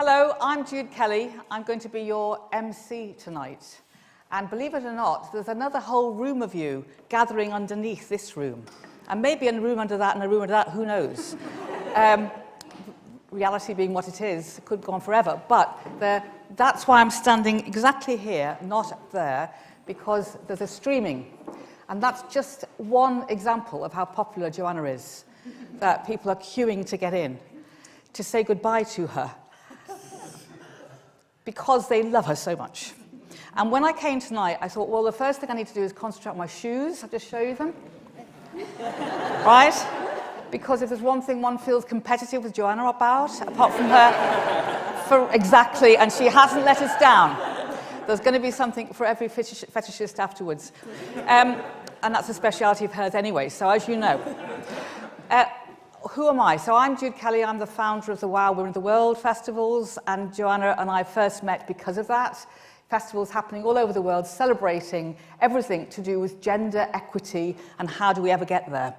Hello, I'm Jude Kelly. I'm going to be your MC tonight. And believe it or not, there's another whole room of you gathering underneath this room. And maybe in a room under that and a room under that, who knows? Reality being what it is, it could go on forever. But that's why I'm standing exactly here, not up there, because there's a streaming. And that's just one example of how popular Joanna is, that people are queuing to get in, to say goodbye to her, because they love her so much. And when I came tonight, I thought, well, the first thing I need to do is concentrate on my shoes. I'll just show you them. Right? Because if there's one thing one feels competitive with Joanna about, apart from her, exactly, and she hasn't let us down. There's going to be something for every fetishist afterwards. And that's a speciality of hers anyway, so as you know. Who am I? So I'm Jude Kelly. I'm the founder of the Wow Women of the World festivals, and Joanna and I first met because of that. Festivals happening all over the world, celebrating everything to do with gender equity and how do we ever get there.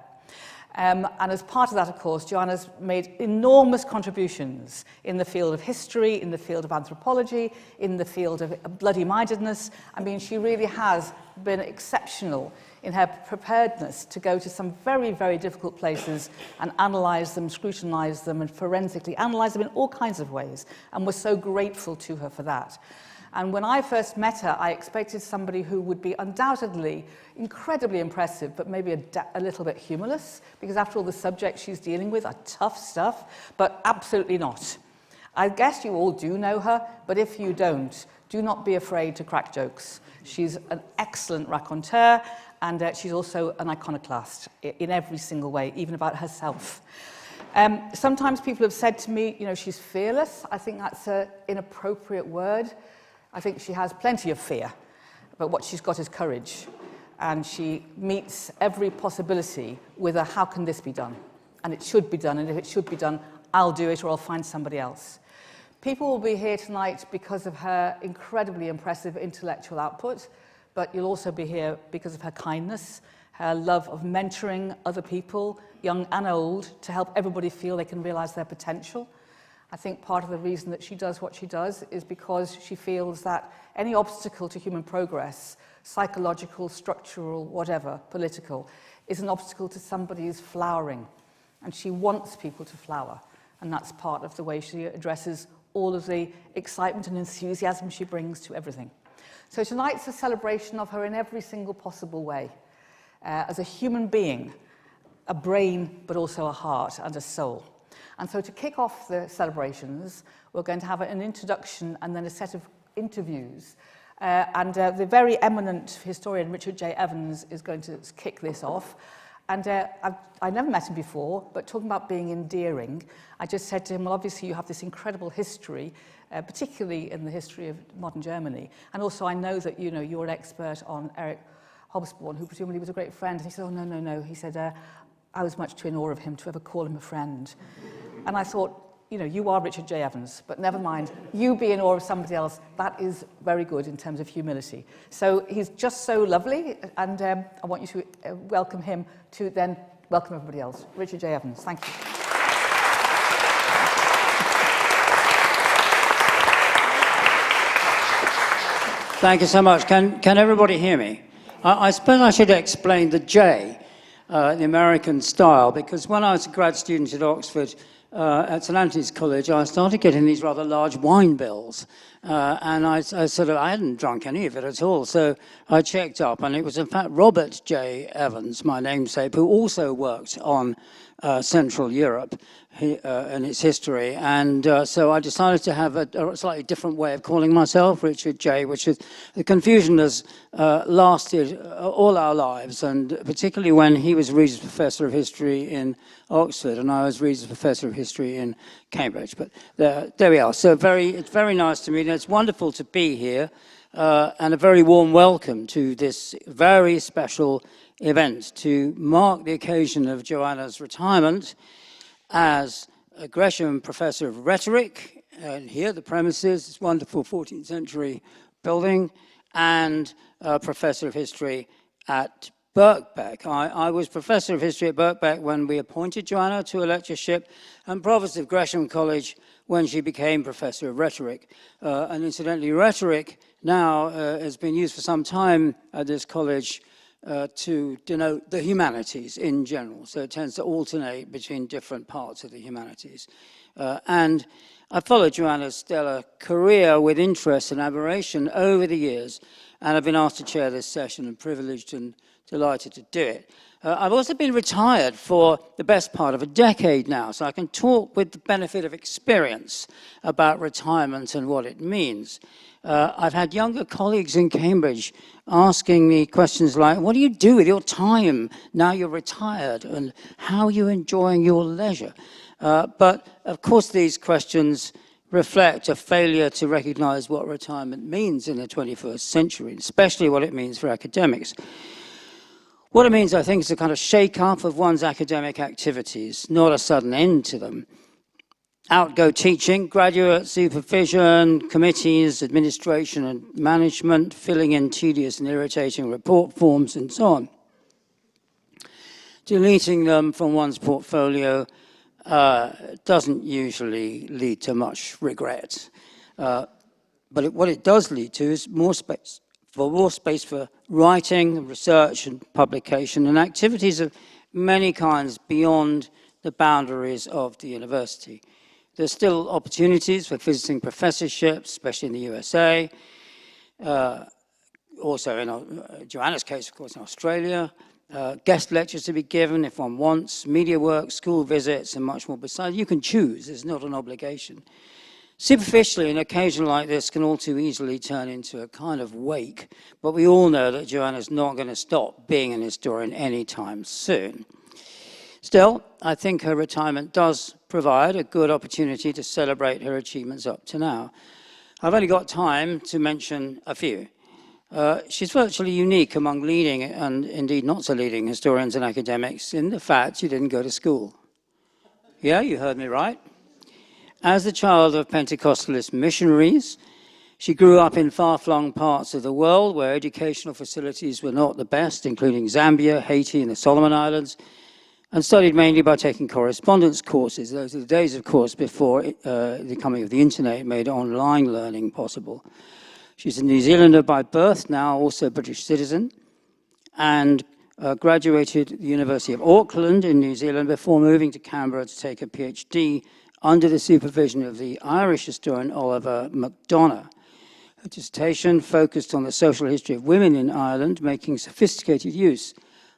And as part of that, of course, Joanna's made enormous contributions in the field of history, in the field of anthropology, in the field of bloody-mindedness. I mean, she really has been exceptional in her preparedness to go to some very, very difficult places and analyse them, scrutinise them, and forensically analyse them in all kinds of ways. And we're so grateful to her for that. And when I first met her, I expected somebody who would be undoubtedly incredibly impressive, but maybe a little bit humorless, because after all, the subjects she's dealing with are tough stuff, but absolutely not. I guess you all do know her, but if you don't, do not be afraid to crack jokes. She's an excellent raconteur, and she's also an iconoclast in every single way, even about herself. Sometimes people have said to me, you know, she's fearless. I think that's an inappropriate word. I think she has plenty of fear, but what she's got is courage. And she meets every possibility with a, how can this be done? And it should be done, and if it should be done, I'll do it or I'll find somebody else. People will be here tonight because of her incredibly impressive intellectual output, but you'll also be here because of her kindness, her love of mentoring other people, young and old, to help everybody feel they can realise their potential. I think part of the reason that she does what she does is because she feels that any obstacle to human progress, psychological, structural, whatever, political, is an obstacle to somebody's flowering. And she wants people to flower. And that's part of the way she addresses all of the excitement and enthusiasm she brings to everything. So tonight's a celebration of her in every single possible way. As a human being, a brain, but also a heart and a soul. And so to kick off the celebrations, we're going to have an introduction and then a set of interviews. The very eminent historian Richard J. Evans is going to kick this off. And I never met him before, but talking about being endearing, I just said to him, well, obviously you have this incredible history, particularly in the history of modern Germany. And also I know that, you know, you're an expert on Eric Hobsbawm, who presumably was a great friend. And he said, oh, no, no, no. He said, I was much too in awe of him to ever call him a friend. And I thought, you know, you are Richard J. Evans, but never mind, you be in awe of somebody else, that is very good in terms of humility. So he's just so lovely, and I want you to welcome him to then welcome everybody else. Richard J. Evans, thank you. Thank you so much. Can everybody hear me? I suppose I should explain the J, the American style, because when I was a grad student at Oxford, at St Antony's College, I started getting these rather large wine bills, and I hadn't drunk any of it at all, so I checked up, and it was in fact Robert J. Evans, my namesake, who also worked on Central Europe and its history, and so I decided to have a slightly different way of calling myself, Richard J., which is, the confusion has lasted all our lives, and particularly when he was Regis Professor of History in Oxford, and I was Regis Professor of History in Cambridge. But there we are. So it's very nice to meet you. It's wonderful to be here, and a very warm welcome to this very special event to mark the occasion of Joanna's retirement as a Gresham Professor of Rhetoric, and here the premises, this wonderful 14th century building, and Professor of History at Birkbeck. I was Professor of History at Birkbeck when we appointed Joanna to a lectureship, and Provost of Gresham College when she became Professor of Rhetoric. And incidentally, rhetoric now has been used for some time at this college to denote the humanities in general. So it tends to alternate between different parts of the humanities. And I followed Joanna's stellar career with interest and admiration over the years, and I've been asked to chair this session and privileged and delighted to do it. I've also been retired for the best part of a decade now, so I can talk with the benefit of experience about retirement and what it means. I've had younger colleagues in Cambridge asking me questions like, what do you do with your time now you're retired, and how are you enjoying your leisure? But of course these questions reflect a failure to recognize what retirement means in the 21st century, especially what it means for academics. What it means, I think, is a kind of shake-up of one's academic activities, not a sudden end to them. Out go teaching, graduate supervision, committees, administration and management, filling in tedious and irritating report forms and so on. Deleting them from one's portfolio doesn't usually lead to much regret. But what it does lead to is more space for writing, research and publication, and activities of many kinds beyond the boundaries of the university. There's still opportunities for visiting professorships, especially in the USA, also in Joanna's case, of course, in Australia, guest lectures to be given if one wants, media work, school visits, and much more besides. You can choose, it's not an obligation. Superficially, an occasion like this can all too easily turn into a kind of wake, but we all know that Joanna's not going to stop being an historian anytime soon. Still, I think her retirement does provide a good opportunity to celebrate her achievements up to now. I've only got time to mention a few. She's virtually unique among leading and indeed not so leading historians and academics in the fact she didn't go to school. Yeah, you heard me right. As the child of Pentecostalist missionaries, she grew up in far-flung parts of the world where educational facilities were not the best, including Zambia, Haiti, and the Solomon Islands, and studied mainly by taking correspondence courses. Those are the days, of course, before the coming of the internet made online learning possible. She's a New Zealander by birth, now also a British citizen, and graduated at the University of Auckland in New Zealand before moving to Canberra to take a PhD under the supervision of the Irish historian Oliver MacDonagh. Her dissertation focused on the social history of women in Ireland, making sophisticated use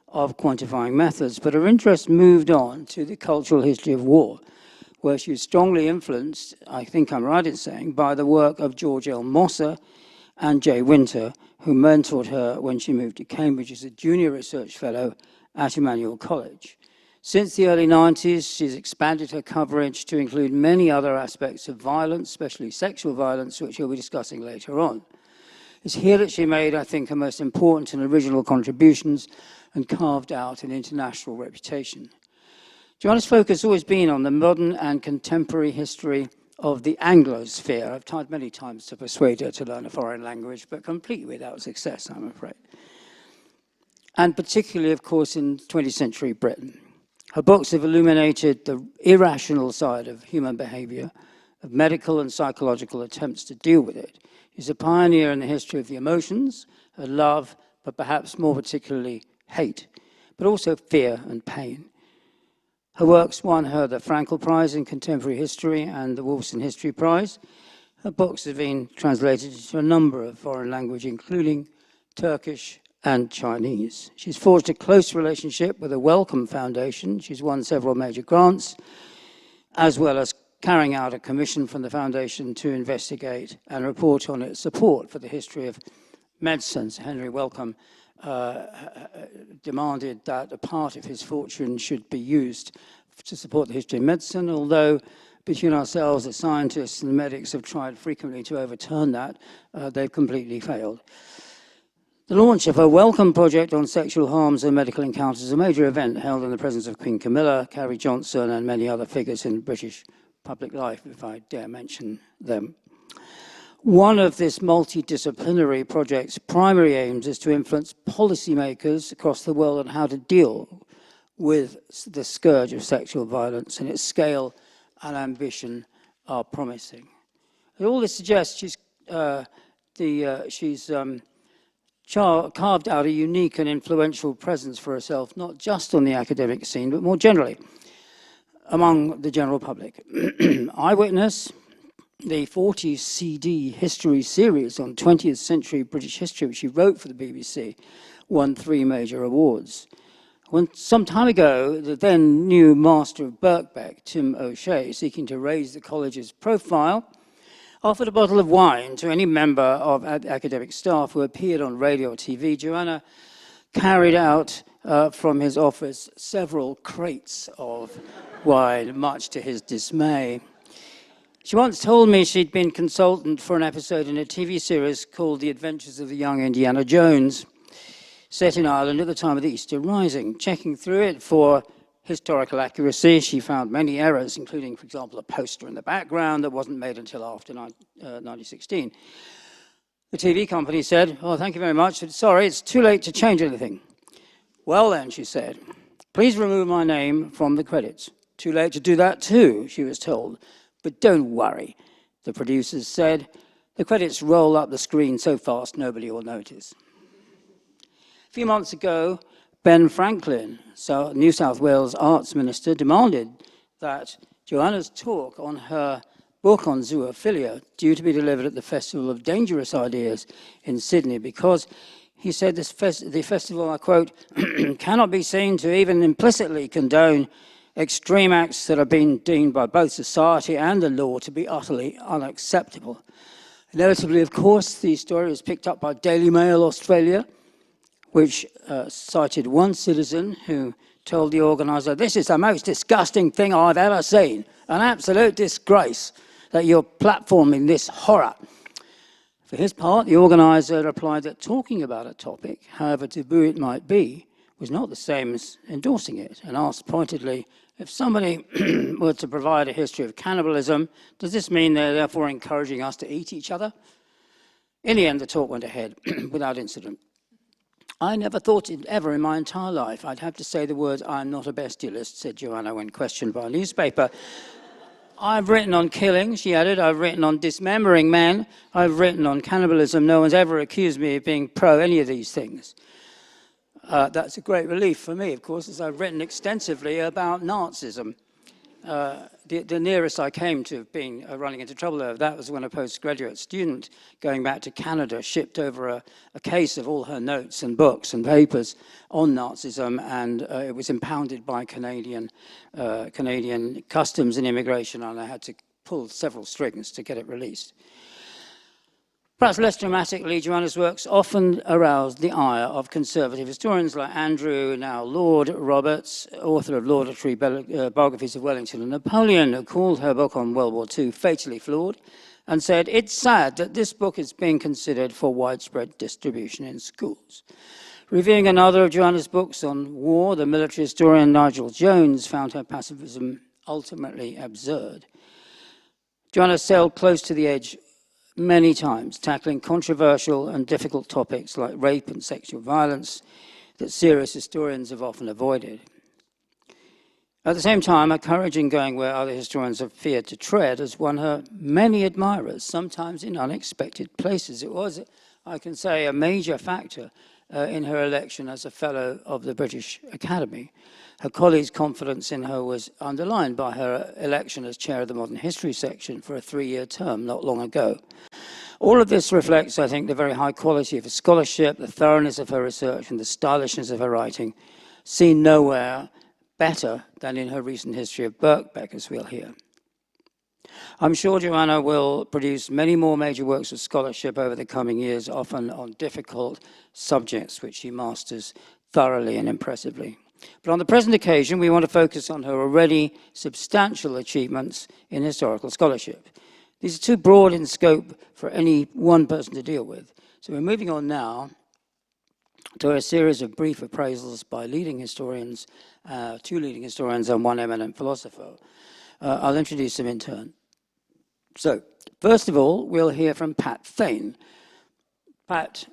of quantifying methods, but her interest moved on to the cultural history of war, where she was strongly influenced, I think I'm right in saying, by the work of George L. Mosser and Jay Winter, who mentored her when she moved to Cambridge as a junior research fellow at Emmanuel College. Since the early 90s, she's expanded her coverage to include many other aspects of violence, especially sexual violence, which we'll be discussing later on. It's here that she made, I think, her most important and original contributions and carved out an international reputation. Joanna's focus has always been on the modern and contemporary history of the Anglosphere. I've tried many times to persuade her to learn a foreign language, but completely without success, I'm afraid. And particularly, of course, in 20th century Britain. Her books have illuminated the irrational side of human behavior, of medical and psychological attempts to deal with it. She's a pioneer in the history of the emotions, of love, but perhaps more particularly hate, but also fear and pain. Her works won her the Frankel Prize in Contemporary History and the Wolfson History Prize. Her books have been translated into a number of foreign languages, including Turkish and Chinese. She's forged a close relationship with the Wellcome Foundation. She's won several major grants, as well as carrying out a commission from the foundation to investigate and report on its support for the history of medicine. Henry Wellcome demanded that a part of his fortune should be used to support the history of medicine, although between ourselves, the scientists and the medics have tried frequently to overturn that. They've completely failed. The launch of her Wellcome project on sexual harms and medical encounters is a major event held in the presence of Queen Camilla, Carrie Johnson, and many other figures in British public life, if I dare mention them. One of this multidisciplinary project's primary aims is to influence policymakers across the world on how to deal with the scourge of sexual violence, and its scale and ambition are promising. And all this suggests she's carved out a unique and influential presence for herself, not just on the academic scene, but more generally among the general public. Eyewitness, the 40-CD history series on 20th century British history, which she wrote for the BBC, won 3 major awards. Some time ago, the then new master of Birkbeck, Tim O'Shea, seeking to raise the college's profile, offered a bottle of wine to any member of academic staff who appeared on radio or TV. Joanna carried out from his office several crates of wine, much to his dismay. She once told me she'd been consultant for an episode in a TV series called The Adventures of the Young Indiana Jones, set in Ireland at the time of the Easter Rising. Checking through it for historical accuracy, she found many errors, including, for example, a poster in the background that wasn't made until after 1916. The TV company said, "Oh, thank you very much. Sorry, it's too late to change anything." "Well then," she said, "please remove my name from the credits." "Too late to do that too," she was told. "But don't worry," the producers said. "The credits roll up the screen so fast nobody will notice." A few months ago, Ben Franklin, New South Wales Arts Minister, demanded that Joanna's talk on her book on zoophilia, due to be delivered at the Festival of Dangerous Ideas in Sydney, because he said the festival, I quote, "cannot be seen to even implicitly condone extreme acts that have been deemed by both society and the law to be utterly unacceptable." Inevitably, of course, the story was picked up by Daily Mail Australia, which cited one citizen who told the organiser, "This is the most disgusting thing I've ever seen. An absolute disgrace that you're platforming this horror." For his part, the organiser replied that talking about a topic, however taboo it might be, was not the same as endorsing it, and asked pointedly, if somebody were to provide a history of cannibalism, does this mean they're therefore encouraging us to eat each other? In the end, the talk went ahead without incident. "I never thought it ever in my entire life I'd have to say the words, 'I'm not a bestialist,'" said Joanna when questioned by a newspaper. "I've written on killing," she added. "I've written on dismembering men. I've written on cannibalism. No one's ever accused me of being pro any of these things." That's a great relief for me, of course, as I've written extensively about Nazism. The nearest I came to being running into trouble over that was when a postgraduate student going back to Canada shipped over a case of all her notes and books and papers on Nazism, and it was impounded by Canadian customs and immigration, and I had to pull several strings to get it released. Perhaps less dramatically, Joanna's works often aroused the ire of conservative historians like Andrew, now Lord Roberts, author of laudatory biographies of Wellington and Napoleon, who called her book on World War II fatally flawed, and said, "It's sad that this book is being considered for widespread distribution in schools." Reviewing another of Joanna's books on war, the military historian Nigel Jones found her pacifism ultimately absurd. Joanna sailed close to the edge many times, tackling controversial and difficult topics like rape and sexual violence that serious historians have often avoided. At the same time, her courage in going where other historians have feared to tread has won her many admirers, sometimes in unexpected places. It was, I can say, a major factor in her election as a Fellow of the British Academy. Her colleagues' confidence in her was underlined by her election as chair of the Modern History section for a 3-year term not long ago. All of this reflects, I think, the very high quality of her scholarship, the thoroughness of her research, and the stylishness of her writing, seen nowhere better than in her recent history of Birkbeck, as we'll hear. I'm sure Joanna will produce many more major works of scholarship over the coming years, often on difficult subjects which she masters thoroughly and impressively. But on the present occasion, we want to focus on her already substantial achievements in historical scholarship. These are too broad in scope for any one person to deal with. So we're moving on now to a series of brief appraisals by leading historians, 2 leading historians and 1 eminent philosopher. I'll introduce them in turn. So, First of all, we'll hear from Pat Thane. Pat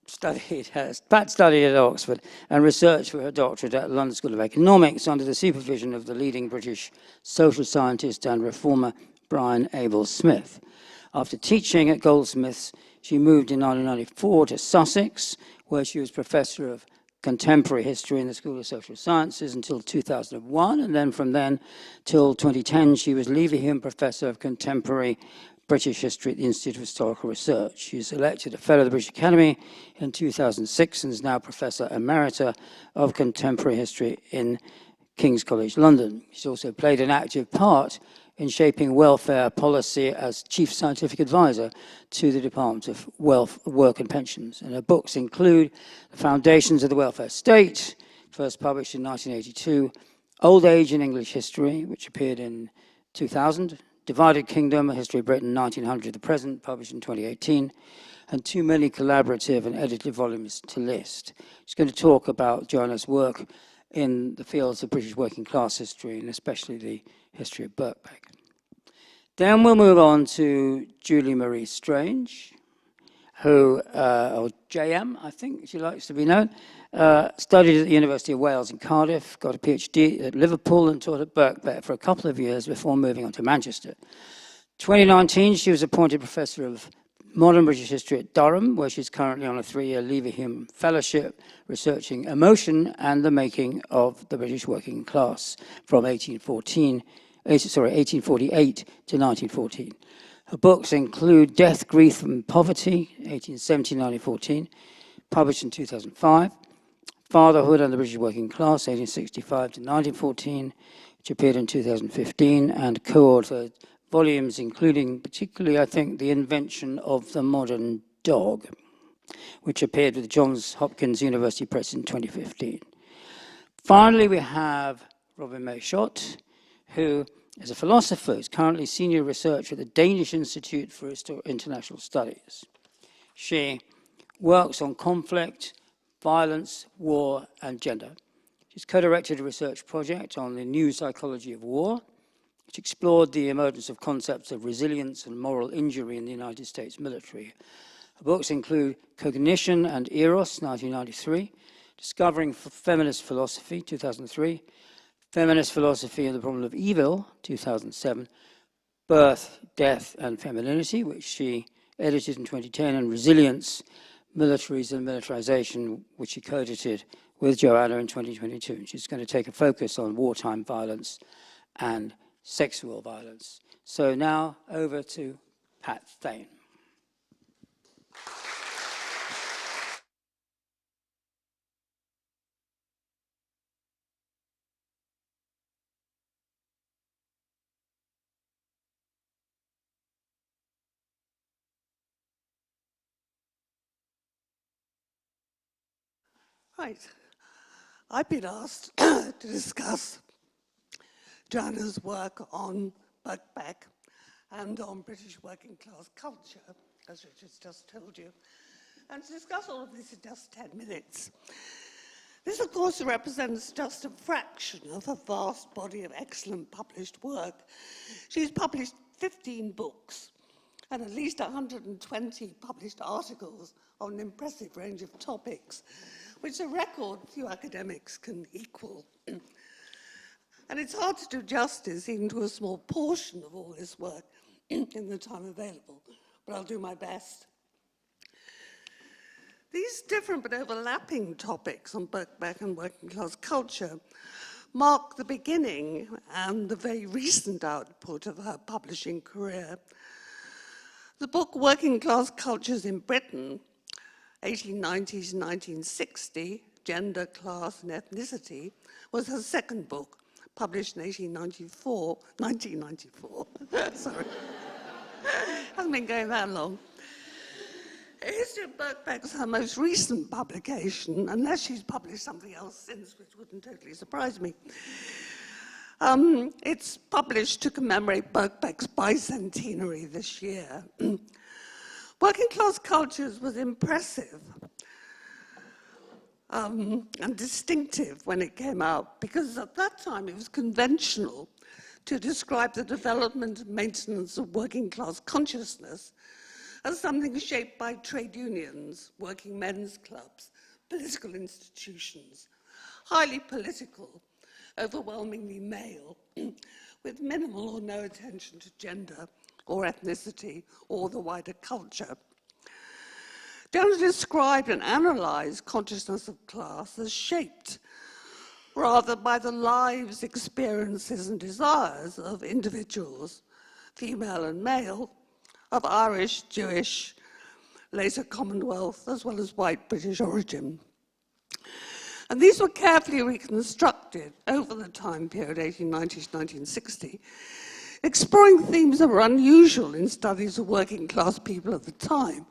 studied at Oxford and researched for her doctorate at London School of Economics under the supervision of the leading British social scientist and reformer Brian Abel Smith. After teaching at Goldsmiths, she moved in 1994 to Sussex, where she was Professor of Contemporary History in the School of Social Sciences until 2001, and then from then till 2010, she was Leverhulme Professor of Contemporary British History at the Institute of Historical Research. She was elected a Fellow of the British Academy in 2006 and is now Professor Emerita of Contemporary History in King's College London. She's also played an active part in shaping welfare policy as Chief Scientific Advisor to the Department of Work and Pensions. And her books include The Foundations of the Welfare State, first published in 1982, Old Age in English History, which appeared in 2000, Divided Kingdom, A History of Britain, 1900 to the Present, published in 2018, and too many collaborative and edited volumes to list. She's going to talk about Joanna's work in the fields of British working class history, and especially the history of Birkbeck. Then we'll move on to Julie Marie Strange, who, or JM, I think she likes to be known, studied at the University of Wales in Cardiff, got a PhD at Liverpool and taught at Birkbeck for a couple of years before moving on to Manchester. 2019, she was appointed Professor of Modern British History at Durham, where she's currently on a 3-year Leverhulme Fellowship, researching emotion and the making of the British working class from 1848 to 1914. Her books include Death, Grief and Poverty, 1870-1914, published in 2005, Fatherhood and the British Working Class, 1865 to 1914, which appeared in 2015, and co-authored volumes including particularly, I think, The Invention of the Modern Dog, which appeared with Johns Hopkins University Press in 2015. Finally, we have Robin May Schott, who is a philosopher who's currently senior researcher at the Danish Institute for International Studies. She works on conflict, violence, war, and gender. She's co-directed a research project on the new psychology of war, which explored the emergence of concepts of resilience and moral injury in the United States military. Her books include Cognition and Eros, 1993, Discovering Feminist Philosophy, 2003, Feminist Philosophy and the Problem of Evil, 2007, Birth, Death and Femininity, which she edited in 2010, and Resilience, Militaries and Militarization, which she co-edited with Joanna in 2022. And she's going to take a focus on wartime violence and sexual violence. So now over to Pat Thane. Right. I've been asked to discuss Joanna's work on Birkbeck and on British working class culture, as Richard's just told you, and to discuss all of this in just 10 minutes. This, of course, represents just a fraction of a vast body of excellent published work. She's published 15 books and at least 120 published articles on an impressive range of topics, which a record few academics can equal. And it's hard to do justice even to a small portion of all this work in the time available, but I'll do my best. These different but overlapping topics on Birkbeck and working class culture mark the beginning and the very recent output of her publishing career. The book Working Class Cultures in Britain, 1890 to 1960, Gender, Class and Ethnicity, was her second book, published in 1994, sorry, hasn't been going that long. History of Birkbeck is her most recent publication, unless she's published something else since, which wouldn't totally surprise me. It's published to commemorate Birkbeck's bicentenary this year. Working Class Cultures was impressive and distinctive when it came out, because at that time it was conventional to describe the development and maintenance of working class consciousness as something shaped by trade unions, working men's clubs, political institutions, highly political, overwhelmingly male, with minimal or no attention to gender or ethnicity or the wider culture. Jones described and analysed consciousness of class as shaped rather by the lives, experiences and desires of individuals, female and male, of Irish, Jewish, later Commonwealth, as well as white British origin. And these were carefully reconstructed over the time period 1890 to 1960, exploring themes that were unusual in studies of working class people at the time,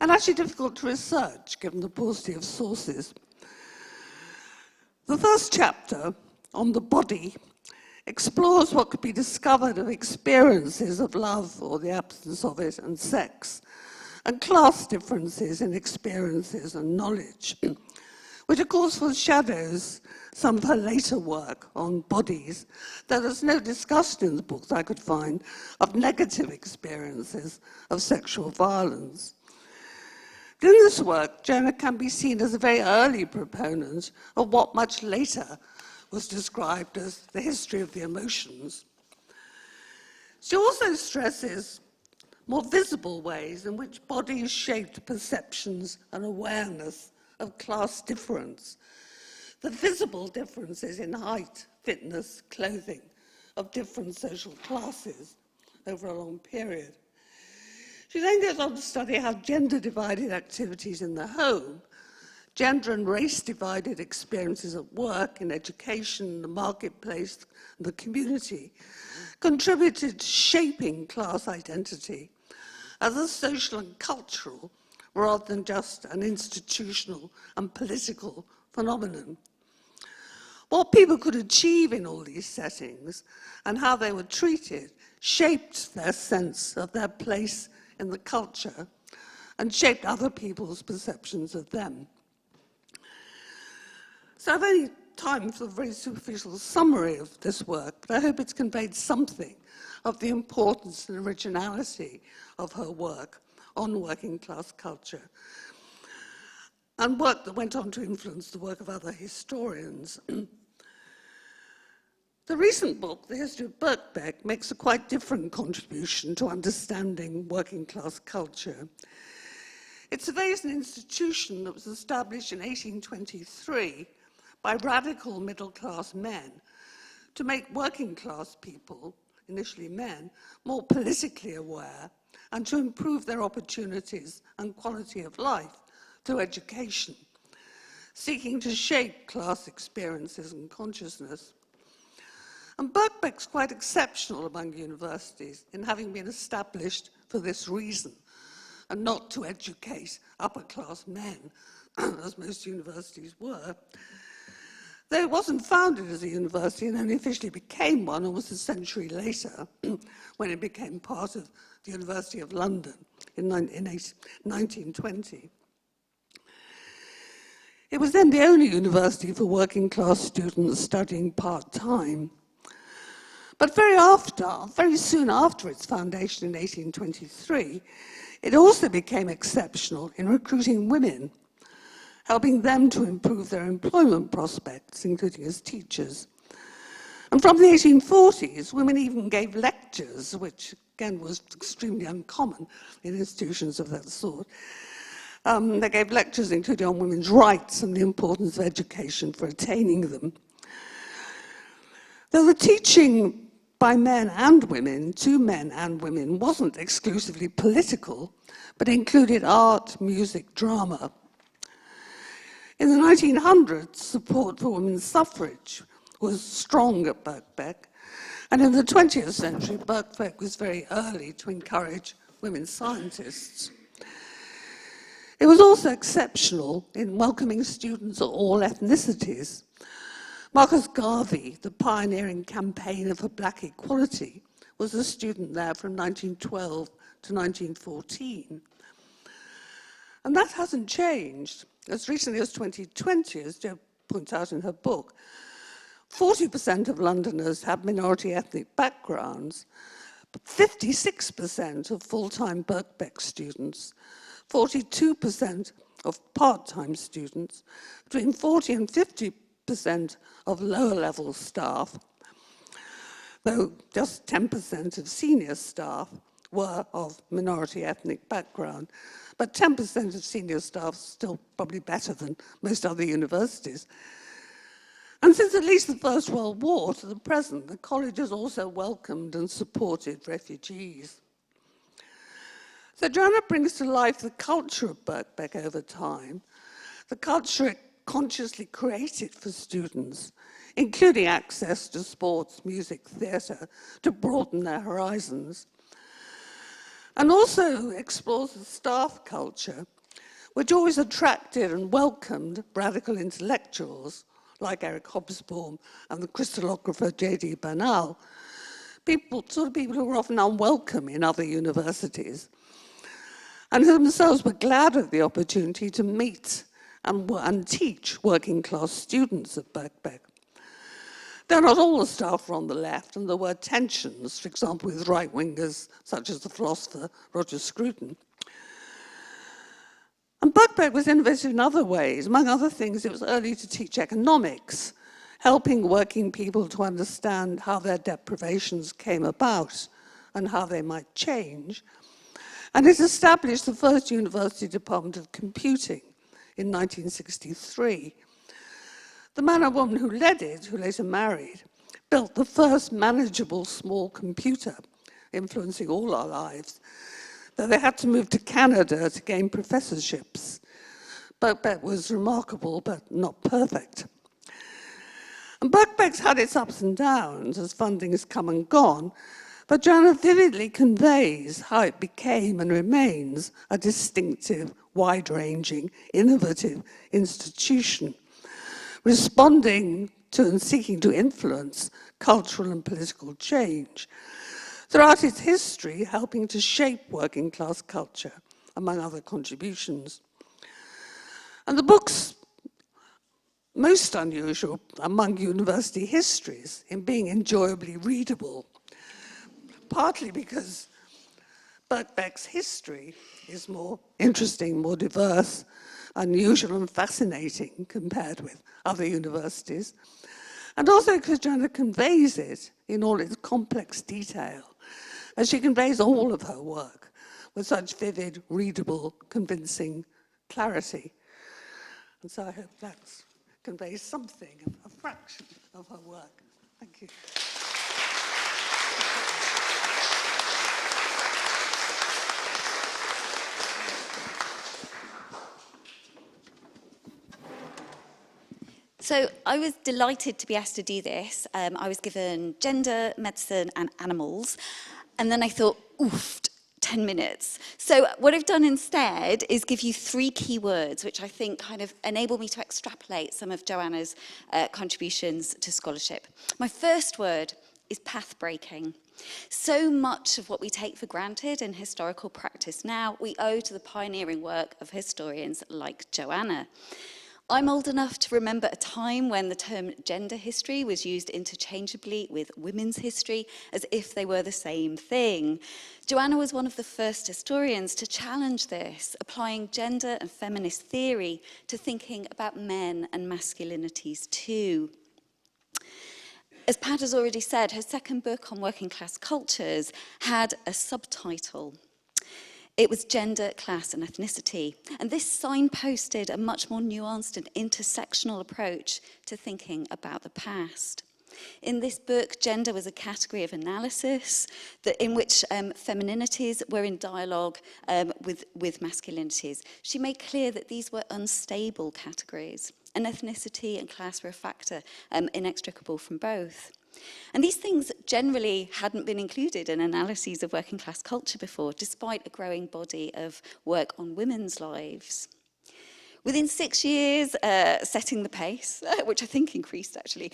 and actually difficult to research given the paucity of sources. The first chapter, on the body, explores what could be discovered of experiences of love or the absence of it and sex, and class differences in experiences and knowledge, which of course foreshadows some of her later work on bodies, though there's no discussion in the books I could find of negative experiences of sexual violence. In this work, Joanna can be seen as a very early proponent of what much later was described as the history of the emotions. She also stresses more visible ways in which bodies shaped perceptions and awareness of class difference, the visible differences in height, fitness, clothing of different social classes over a long period. She then goes on to study how gender-divided activities in the home, gender and race-divided experiences at work, in education, the marketplace, and the community, contributed to shaping class identity as a social and cultural rather than just an institutional and political phenomenon. What people could achieve in all these settings and how they were treated shaped their sense of their place in the culture and shaped other people's perceptions of them. So I've only time for a very superficial summary of this work, but I hope it's conveyed something of the importance and originality of her work on working class culture, and work that went on to influence the work of other historians. The recent book, The History of Birkbeck, makes a quite different contribution to understanding working class culture. It surveys an institution that was established in 1823 by radical middle-class men to make working class people, initially men, more politically aware and to improve their opportunities and quality of life through education, seeking to shape class experiences and consciousness. And Birkbeck's quite exceptional among universities in having been established for this reason, and not to educate upper-class men, as most universities were. Though it wasn't founded as a university and only officially became one almost a century later, when it became part of the University of London in 1920. It was then the only university for working class students studying part-time. But very soon after its foundation in 1823, it also became exceptional in recruiting women, helping them to improve their employment prospects, including as teachers. And from the 1840s, women even gave lectures, which again was extremely uncommon in institutions of that sort. They gave lectures including on women's rights and the importance of education for attaining them. Though the teaching by men and women, to men and women, wasn't exclusively political, but included art, music, drama. In the 1900s, support for women's suffrage was strong at Birkbeck, and in the 20th century, Birkbeck was very early to encourage women scientists. It was also exceptional in welcoming students of all ethnicities. Marcus Garvey, the pioneering campaigner for black equality, was a student there from 1912 to 1914. And that hasn't changed. As recently as 2020, as Jo points out in her book, 40% of Londoners have minority ethnic backgrounds, but 56% of full-time Birkbeck students, 42% of part-time students, between 40 and 50% of lower-level staff, though just 10% of senior staff were of minority ethnic background. But 10% of senior staff is still probably better than most other universities. And since at least the First World War to the present, the college has also welcomed and supported refugees. So Joanna brings to life the culture of Birkbeck over time, the culture it consciously created for students, including access to sports, music, theatre, to broaden their horizons. And also explores the staff culture, which always attracted and welcomed radical intellectuals like Eric Hobsbawm and the crystallographer J.D. Bernal, sort of people who were often unwelcome in other universities, and who themselves were glad of the opportunity to meet and teach working class students at Birkbeck. Though not all the staff were on the left, and there were tensions, for example, with right-wingers such as the philosopher Roger Scruton. And Birkbeck was innovative in other ways. Among other things, it was early to teach economics, helping working people to understand how their deprivations came about and how they might change. And it established the first university department of computing in 1963. The man or woman who led it, who later married, built the first manageable small computer, influencing all our lives, though they had to move to Canada to gain professorships. Birkbeck was remarkable, but not perfect. And Birkbeck's had its ups and downs as funding has come and gone, but Joanna vividly conveys how it became and remains a distinctive, wide-ranging, innovative institution, responding to and seeking to influence cultural and political change. Throughout its history, helping to shape working class culture, among other contributions. And the book's most unusual among university histories in being enjoyably readable, partly because Birkbeck's history is more interesting, more diverse, unusual and fascinating compared with other universities, and also because Joanna conveys it in all its complex detail, as she conveys all of her work with such vivid, readable, convincing clarity. And so I hope that conveys something, a fraction of her work. Thank you. So I was delighted to be asked to do this. I was given gender, medicine, and animals. And then I thought, oof, 10 minutes. So what I've done instead is give you 3 key words, which I think kind of enable me to extrapolate some of Joanna's contributions to scholarship. My first word is pathbreaking. So much of what we take for granted in historical practice now, we owe to the pioneering work of historians like Joanna. I'm old enough to remember a time when the term gender history was used interchangeably with women's history, as if they were the same thing. Joanna was one of the first historians to challenge this, applying gender and feminist theory to thinking about men and masculinities too. As Pat has already said, her second book on working class cultures had a subtitle. It was Gender, Class and Ethnicity, and this signposted a much more nuanced and intersectional approach to thinking about the past. In this book, gender was a category of analysis in which femininities were in dialogue with masculinities. She made clear that these were unstable categories, and ethnicity and class were a factor inextricable from both. And these things generally hadn't been included in analyses of working class culture before, despite a growing body of work on women's lives. Within 6 years, setting the pace, which I think increased actually,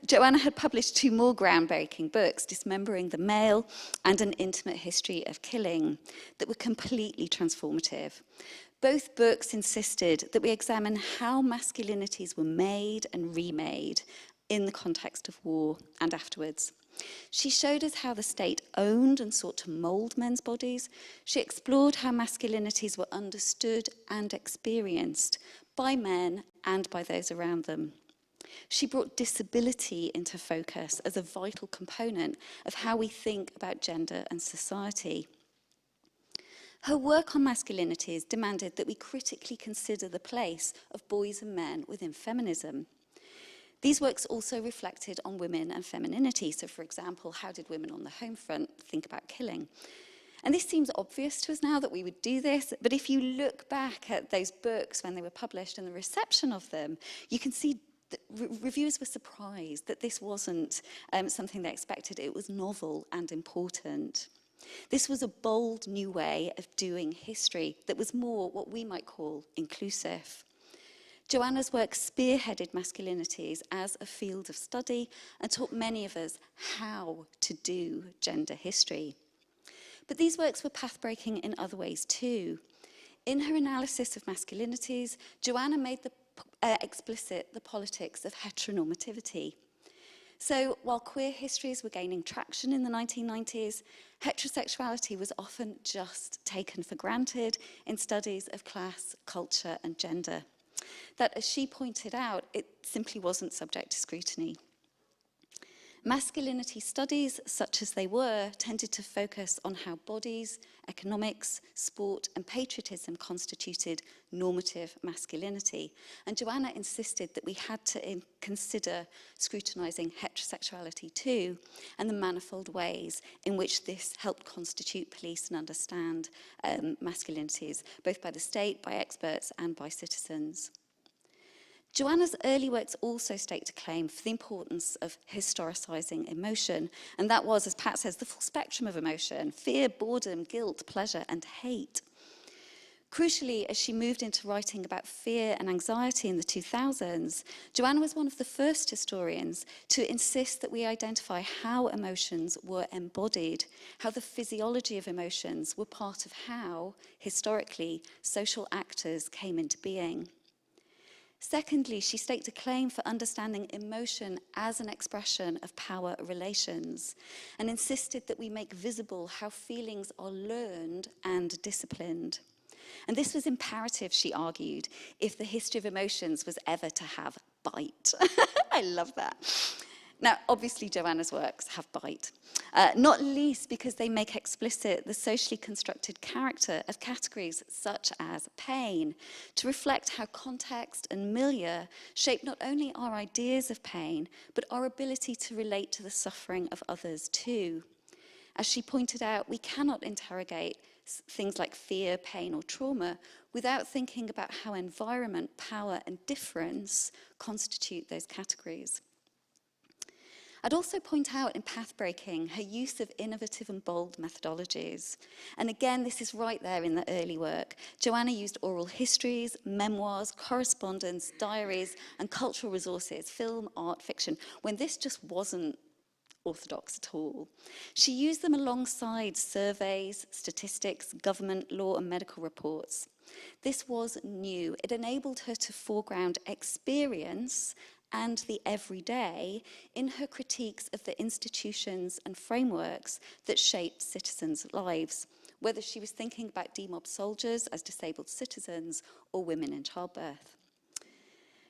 Joanna had published 2 more groundbreaking books, Dismembering the Male and An Intimate History of Killing, that were completely transformative. Both books insisted that we examine how masculinities were made and remade, in the context of war and afterwards. She showed us how the state owned and sought to mould men's bodies. She explored how masculinities were understood and experienced by men and by those around them. She brought disability into focus as a vital component of how we think about gender and society. Her work on masculinities demanded that we critically consider the place of boys and men within feminism. These works also reflected on women and femininity. So, for example, how did women on the home front think about killing? And this seems obvious to us now that we would do this, but if you look back at those books when they were published and the reception of them, you can see that reviewers were surprised that this wasn't something they expected. It was novel and important. This was a bold new way of doing history that was more what we might call inclusive. Joanna's work spearheaded masculinities as a field of study and taught many of us how to do gender history. But these works were path-breaking in other ways too. In her analysis of masculinities, Joanna made explicit the politics of heteronormativity. So while queer histories were gaining traction in the 1990s, heterosexuality was often just taken for granted in studies of class, culture, and gender. That, as she pointed out, it simply wasn't subject to scrutiny. Masculinity studies, such as they were, tended to focus on how bodies, economics, sport, and patriotism constituted normative masculinity. And Joanna insisted that we had to consider scrutinising heterosexuality too, and the manifold ways in which this helped constitute, police, and understand masculinities, both by the state, by experts, and by citizens. Joanna's early works also staked a claim for the importance of historicising emotion, and that was, as Pat says, the full spectrum of emotion: fear, boredom, guilt, pleasure, and hate. Crucially, as she moved into writing about fear and anxiety in the 2000s, Joanna was one of the first historians to insist that we identify how emotions were embodied, how the physiology of emotions were part of how, historically, social actors came into being. Secondly, she staked a claim for understanding emotion as an expression of power relations and insisted that we make visible how feelings are learned and disciplined. And this was imperative, she argued, if the history of emotions was ever to have bite. I love that. Now, obviously, Joanna's works have bite, not least because they make explicit the socially constructed character of categories such as pain, to reflect how context and milieu shape not only our ideas of pain, but our ability to relate to the suffering of others too. As she pointed out, we cannot interrogate things like fear, pain, or trauma without thinking about how environment, power, and difference constitute those categories. I'd also point out in path-breaking her use of innovative and bold methodologies. And again, this is right there in the early work. Joanna used oral histories, memoirs, correspondence, diaries, and cultural resources, film, art, fiction, when this just wasn't orthodox at all. She used them alongside surveys, statistics, government, law, and medical reports. This was new. It enabled her to foreground experience and the everyday in her critiques of the institutions and frameworks that shaped citizens' lives, whether she was thinking about demob soldiers as disabled citizens or women in childbirth.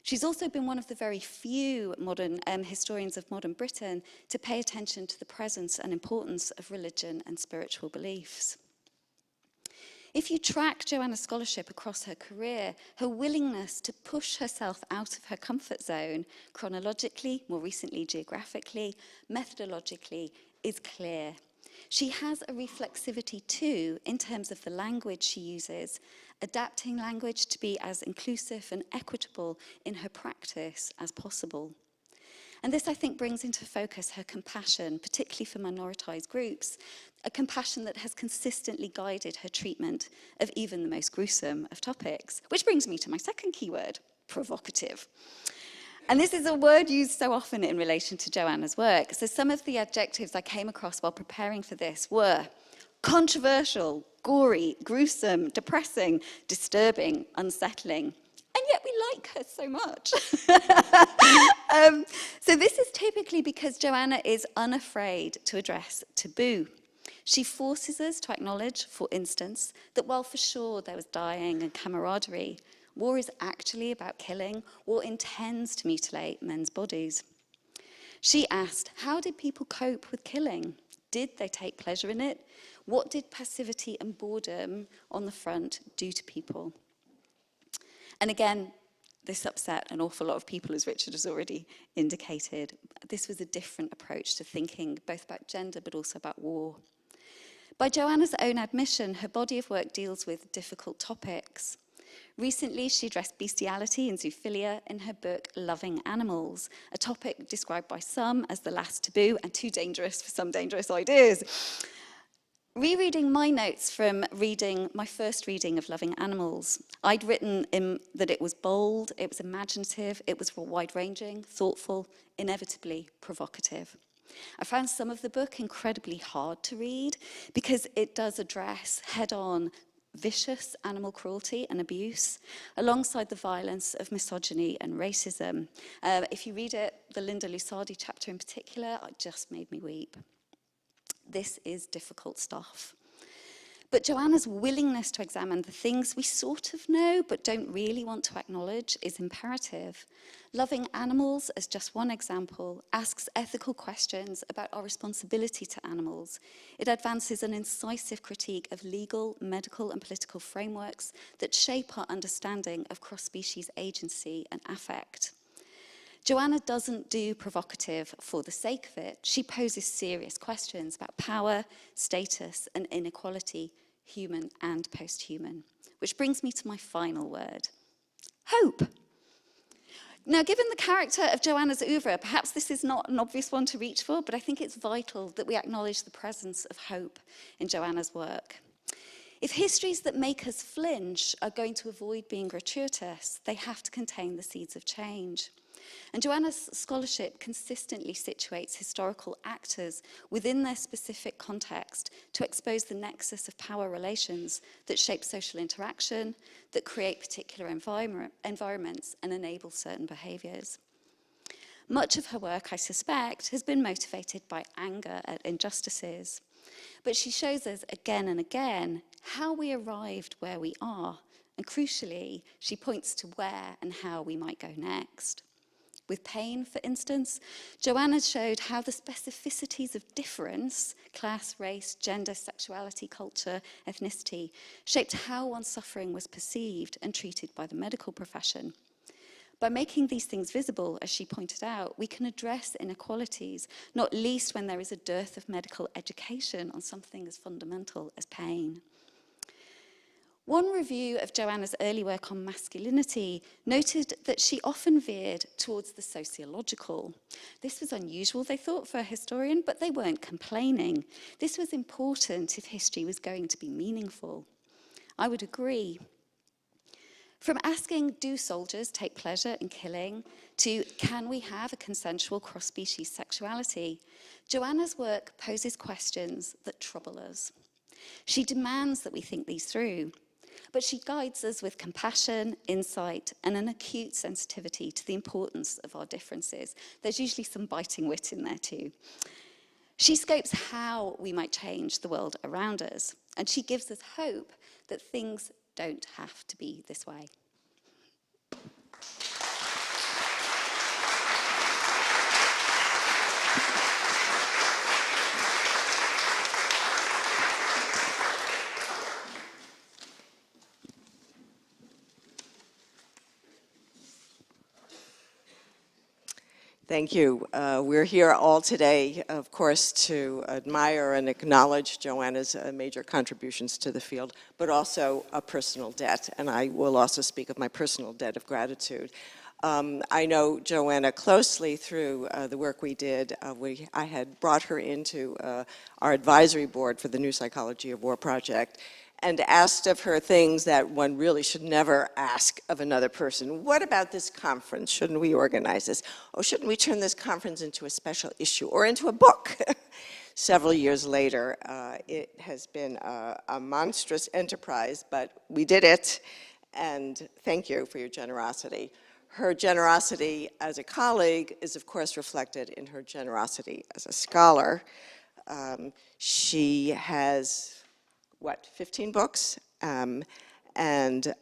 She's also been one of the very few modern historians of modern Britain to pay attention to the presence and importance of religion and spiritual beliefs. If you track Joanna's scholarship across her career, her willingness to push herself out of her comfort zone, chronologically, more recently geographically, methodologically, is clear. She has a reflexivity too in terms of the language she uses, adapting language to be as inclusive and equitable in her practice as possible. And this, I think, brings into focus her compassion, particularly for minoritized groups, a compassion that has consistently guided her treatment of even the most gruesome of topics. Which brings me to my second keyword, provocative. And this is a word used so often in relation to Joanna's work. So some of the adjectives I came across while preparing for this were controversial, gory, gruesome, depressing, disturbing, unsettling, and yet we like her so much. So this is typically because Joanna is unafraid to address taboo. She forces us to acknowledge, for instance, that while for sure there was dying and camaraderie, war is actually about killing. War intends to mutilate men's bodies. She asked, how did people cope with killing? Did they take pleasure in it? What did passivity and boredom on the front do to people? And again, this upset an awful lot of people, as Richard has already indicated. This was a different approach to thinking, both about gender but also about war. By Joanna's own admission, her body of work deals with difficult topics. Recently, she addressed bestiality and zoophilia in her book, Loving Animals, a topic described by some as the last taboo and too dangerous for some dangerous ideas. Rereading my notes from reading my first reading of Loving Animals, I'd written that it was bold, it was imaginative, it was wide-ranging, thoughtful, inevitably provocative. I found some of the book incredibly hard to read because it does address head-on vicious animal cruelty and abuse, alongside the violence of misogyny and racism. If you read it, the Linda Lusardi chapter in particular, it just made me weep. This is difficult stuff. But Joanna's willingness to examine the things we sort of know but don't really want to acknowledge is imperative. Loving Animals, as just one example, asks ethical questions about our responsibility to animals. It advances an incisive critique of legal, medical, and political frameworks that shape our understanding of cross-species agency and affect. Joanna doesn't do provocative for the sake of it. She poses serious questions about power, status, and inequality, human and post-human. Which brings me to my final word, hope. Now, given the character of Joanna's oeuvre, perhaps this is not an obvious one to reach for, but I think it's vital that we acknowledge the presence of hope in Joanna's work. If histories that make us flinch are going to avoid being gratuitous, they have to contain the seeds of change. And Joanna's scholarship consistently situates historical actors within their specific context to expose the nexus of power relations that shape social interaction, that create particular environments and enable certain behaviours. Much of her work, I suspect, has been motivated by anger at injustices. But she shows us again and again how we arrived where we are. And crucially, she points to where and how we might go next. With pain, for instance, Joanna showed how the specificities of difference, class, race, gender, sexuality, culture, ethnicity, shaped how one's suffering was perceived and treated by the medical profession. By making these things visible, as she pointed out, we can address inequalities, not least when there is a dearth of medical education on something as fundamental as pain. One review of Joanna's early work on masculinity noted that she often veered towards the sociological. This was unusual, they thought, for a historian, but they weren't complaining. This was important if history was going to be meaningful. I would agree. From asking, do soldiers take pleasure in killing, to can we have a consensual cross-species sexuality, Joanna's work poses questions that trouble us. She demands that we think these through. But she guides us with compassion, insight, and an acute sensitivity to the importance of our differences. There's usually some biting wit in there too. She scopes how we might change the world around us, and she gives us hope that things don't have to be this way. Thank you. We're here all today, of course, to admire and acknowledge Joanna's major contributions to the field, but also a personal debt. And I will also speak of my personal debt of gratitude. I know Joanna closely through the work we did. I had brought her into our advisory board for the New Psychology of War project, and asked of her things that one really should never ask of another person. What about this conference? Shouldn't we organize this? Oh, shouldn't we turn this conference into a special issue or into a book? Several years later, it has been a monstrous enterprise, but we did it. and thank you for your generosity. Her generosity as a colleague is, of course, reflected in her generosity as a scholar. She has, 15 books, and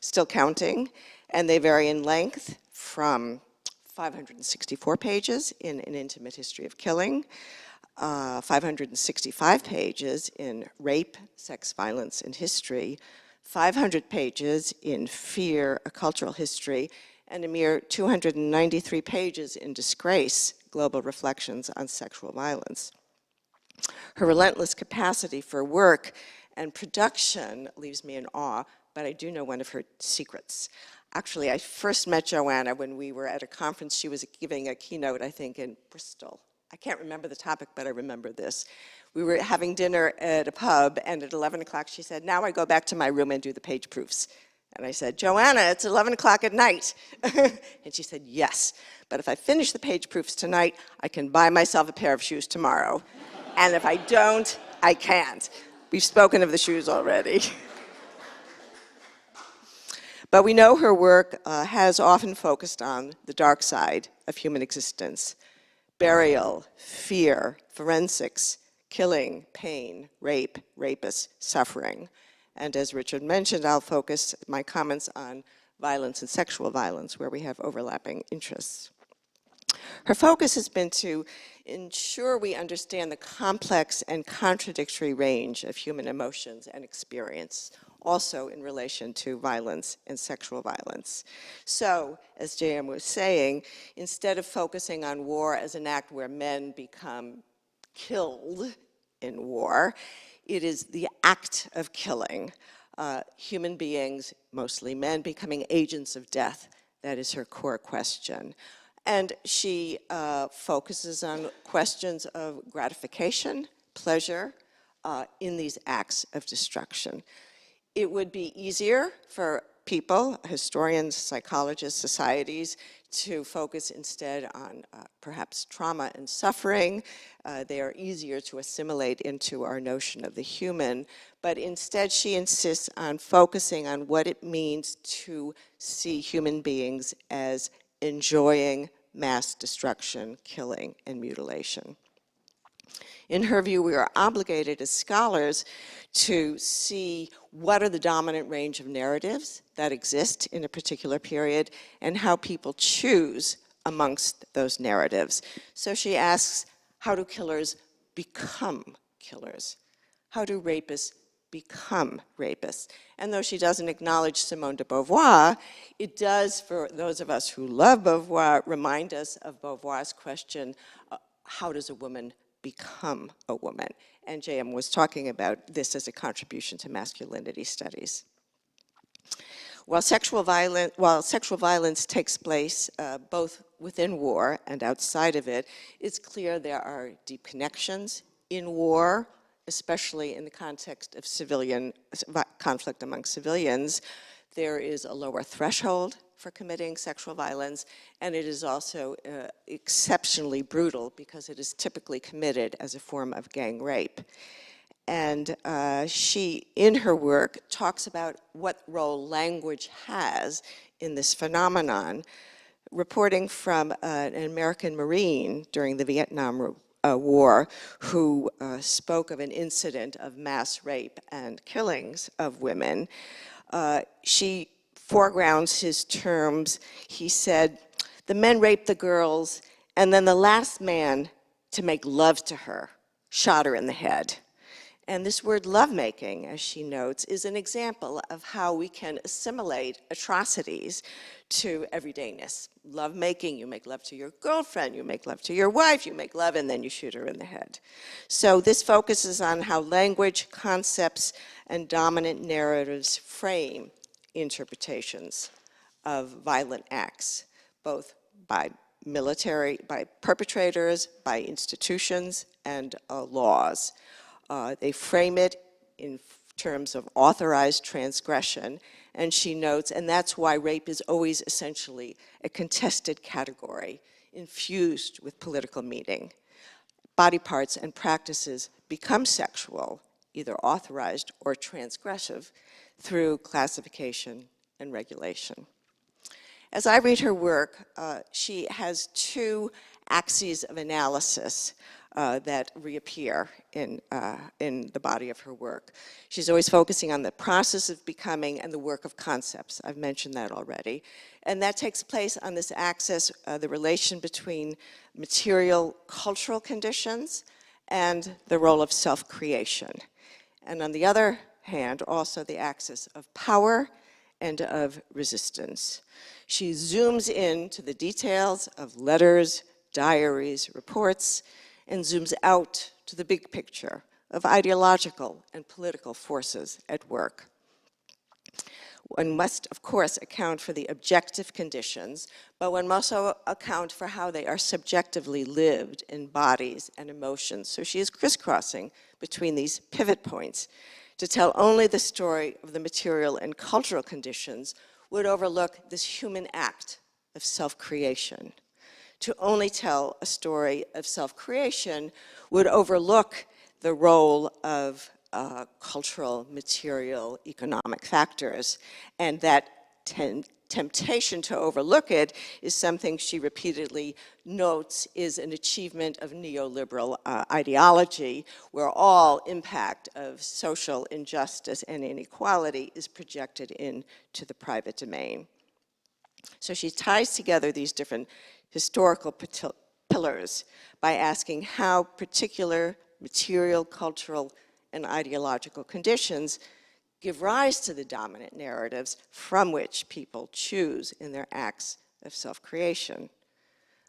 still counting, and they vary in length from 564 pages in An Intimate History of Killing, 565 pages in Rape, Sex, Violence, and History, 500 pages in Fear, A Cultural History, and a mere 293 pages in Disgrace, Global Reflections on Sexual Violence. Her relentless capacity for work and production leaves me in awe, but I do know one of her secrets. Actually, I first met Joanna when we were at a conference. She was giving a keynote, I think, in Bristol. I can't remember the topic, but I remember this. We were having dinner at a pub, and at 11 o'clock she said, now I go back to my room and do the page proofs. And I said, Joanna, it's 11 o'clock at night. And she said, yes, but if I finish the page proofs tonight, I can buy myself a pair of shoes tomorrow. And if I don't, I can't. We've spoken of the shoes already. But we know her work has often focused on the dark side of human existence: burial, fear, forensics, killing, pain, rape, rapists, suffering. And as Richard mentioned, I'll focus my comments on violence and sexual violence, where we have overlapping interests. Her focus has been to ensure we understand the complex and contradictory range of human emotions and experience, also in relation to violence and sexual violence. So, as J.M. was saying, instead of focusing on war as an act where men become killed in war, it is the act of killing human beings, mostly men, becoming agents of death. That is her core question. And she focuses on questions of gratification, pleasure, in these acts of destruction. It would be easier for people, historians, psychologists, societies, to focus instead on perhaps trauma and suffering. They are easier to assimilate into our notion of the human, but instead she insists on focusing on what it means to see human beings as enjoying mass destruction, killing, and mutilation. In her view, we are obligated as scholars to see what are the dominant range of narratives that exist in a particular period and how people choose amongst those narratives. So she asks, how do killers become killers? How do rapists become rapists? And though she doesn't acknowledge Simone de Beauvoir, it does, for those of us who love Beauvoir, remind us of Beauvoir's question, how does a woman become a woman? And J.M. was talking about this as a contribution to masculinity studies. While sexual violence takes place both within war and outside of it, it's clear there are deep connections in war, especially in the context of civilian conflict among civilians. There is a lower threshold for committing sexual violence, and it is also exceptionally brutal because it is typically committed as a form of gang rape. And she, in her work, talks about what role language has in this phenomenon, reporting from an American Marine during the Vietnam War who spoke of an incident of mass rape and killings of women. She foregrounds his terms. He said, the men raped the girls, and then the last man to make love to her shot her in the head. And this word lovemaking, as she notes, is an example of how we can assimilate atrocities to everydayness. Lovemaking, you make love to your girlfriend, you make love to your wife, you make love, and then you shoot her in the head. So this focuses on how language, concepts, and dominant narratives frame interpretations of violent acts, both by perpetrators, by institutions, and laws. They frame it in terms of authorized transgression, and she notes, and that's why rape is always essentially a contested category, infused with political meaning. Body parts and practices become sexual either authorized or transgressive, through classification and regulation. As I read her work, she has two axes of analysis that reappear in the body of her work. She's always focusing on the process of becoming and the work of concepts. I've mentioned that already. And that takes place on this axis, the relation between material cultural conditions and the role of self-creation. And on the other hand, also the axis of power and of resistance. She zooms in to the details of letters, diaries, reports, and zooms out to the big picture of ideological and political forces at work. One must, of course, account for the objective conditions, but one must also account for how they are subjectively lived in bodies and emotions. So she is crisscrossing between these pivot points. To tell only the story of the material and cultural conditions would overlook this human act of self-creation. To only tell a story of self-creation would overlook the role of cultural, material, economic factors, and that temptation to overlook it is something she repeatedly notes is an achievement of neoliberal ideology, where all impact of social injustice and inequality is projected into the private domain. So she ties together these different historical pillars by asking how particular material, cultural, and ideological conditions give rise to the dominant narratives from which people choose in their acts of self-creation.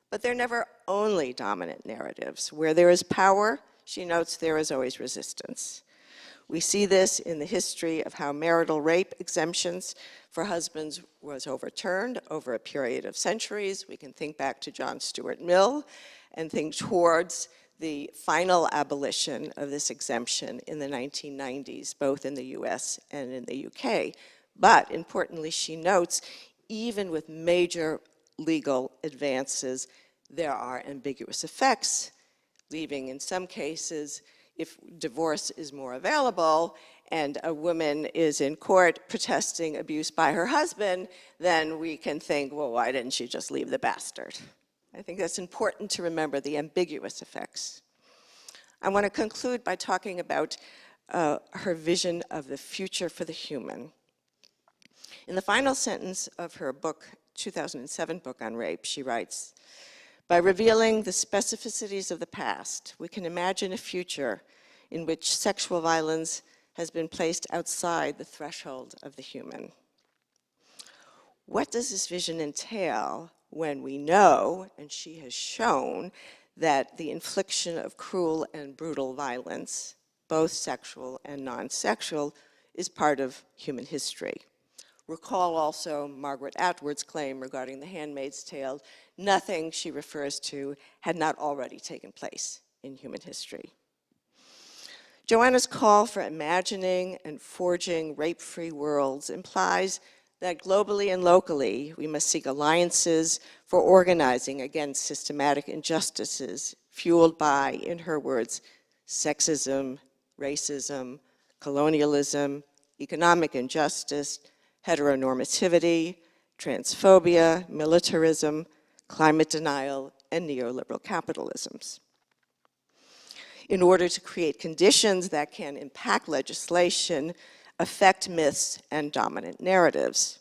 But they're never only dominant narratives. Where there is power, she notes, there is always resistance. We see this in the history of how marital rape exemptions for husbands was overturned over a period of centuries. We can think back to John Stuart Mill and think towards the final abolition of this exemption in the 1990s, both in the US and in the UK. But importantly, she notes, even with major legal advances, there are ambiguous effects, leaving in some cases, if divorce is more available and a woman is in court protesting abuse by her husband, then we can think, well, why didn't she just leave the bastard? I think that's important to remember, the ambiguous effects. I want to conclude by talking about her vision of the future for the human. In the final sentence of her book, 2007 book on rape, she writes, "By revealing the specificities of the past, we can imagine a future in which sexual violence has been placed outside the threshold of the human." What does this vision entail when we know, and she has shown, that the infliction of cruel and brutal violence, both sexual and non-sexual, is part of human history? Recall also Margaret Atwood's claim regarding The Handmaid's Tale. Nothing she refers to had not already taken place in human history. Joanna's call for imagining and forging rape-free worlds implies that globally and locally, we must seek alliances for organizing against systematic injustices fueled by, in her words, sexism, racism, colonialism, economic injustice, heteronormativity, transphobia, militarism, climate denial, and neoliberal capitalisms. In order to create conditions that can impact legislation, affect myths, and dominant narratives.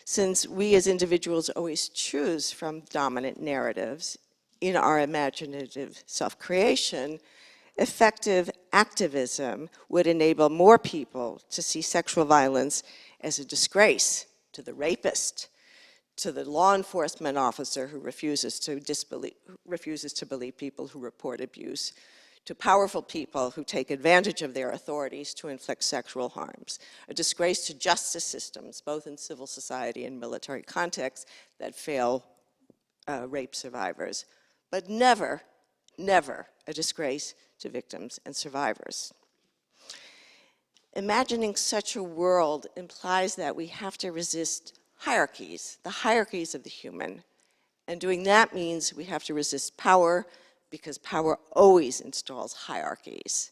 Since we as individuals always choose from dominant narratives in our imaginative self-creation, effective activism would enable more people to see sexual violence as a disgrace to the rapist, to the law enforcement officer who refuses to believe people who report abuse, to powerful people who take advantage of their authorities to inflict sexual harms, a disgrace to justice systems, both in civil society and military contexts, that fail rape survivors, but never, never a disgrace to victims and survivors. Imagining such a world implies that we have to resist hierarchies, the hierarchies of the human, and doing that means we have to resist power, because power always installs hierarchies.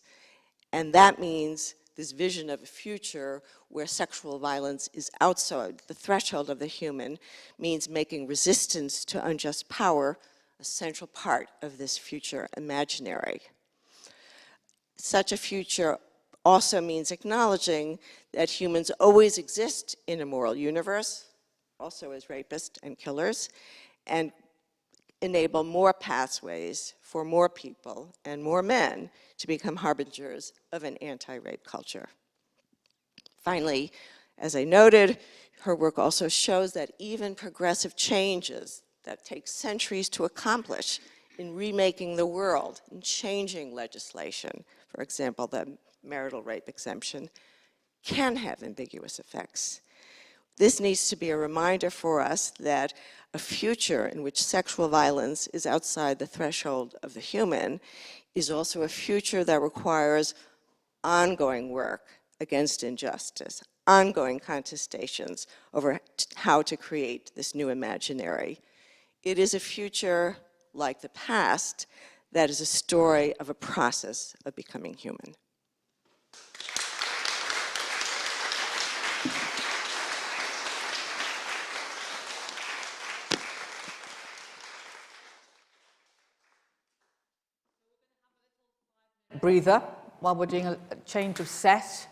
And that means this vision of a future where sexual violence is outside the threshold of the human means making resistance to unjust power a central part of this future imaginary. Such a future also means acknowledging that humans always exist in a moral universe, also as rapists and killers, and enable more pathways for more people and more men to become harbingers of an anti-rape culture. Finally, as I noted, her work also shows that even progressive changes that take centuries to accomplish in remaking the world, in changing legislation, for example, the marital rape exemption, can have ambiguous effects. This needs to be a reminder for us that a future in which sexual violence is outside the threshold of the human is also a future that requires ongoing work against injustice, ongoing contestations over how to create this new imaginary. It is a future, like the past, that is a story of a process of becoming human. Breather while we're doing a change of set,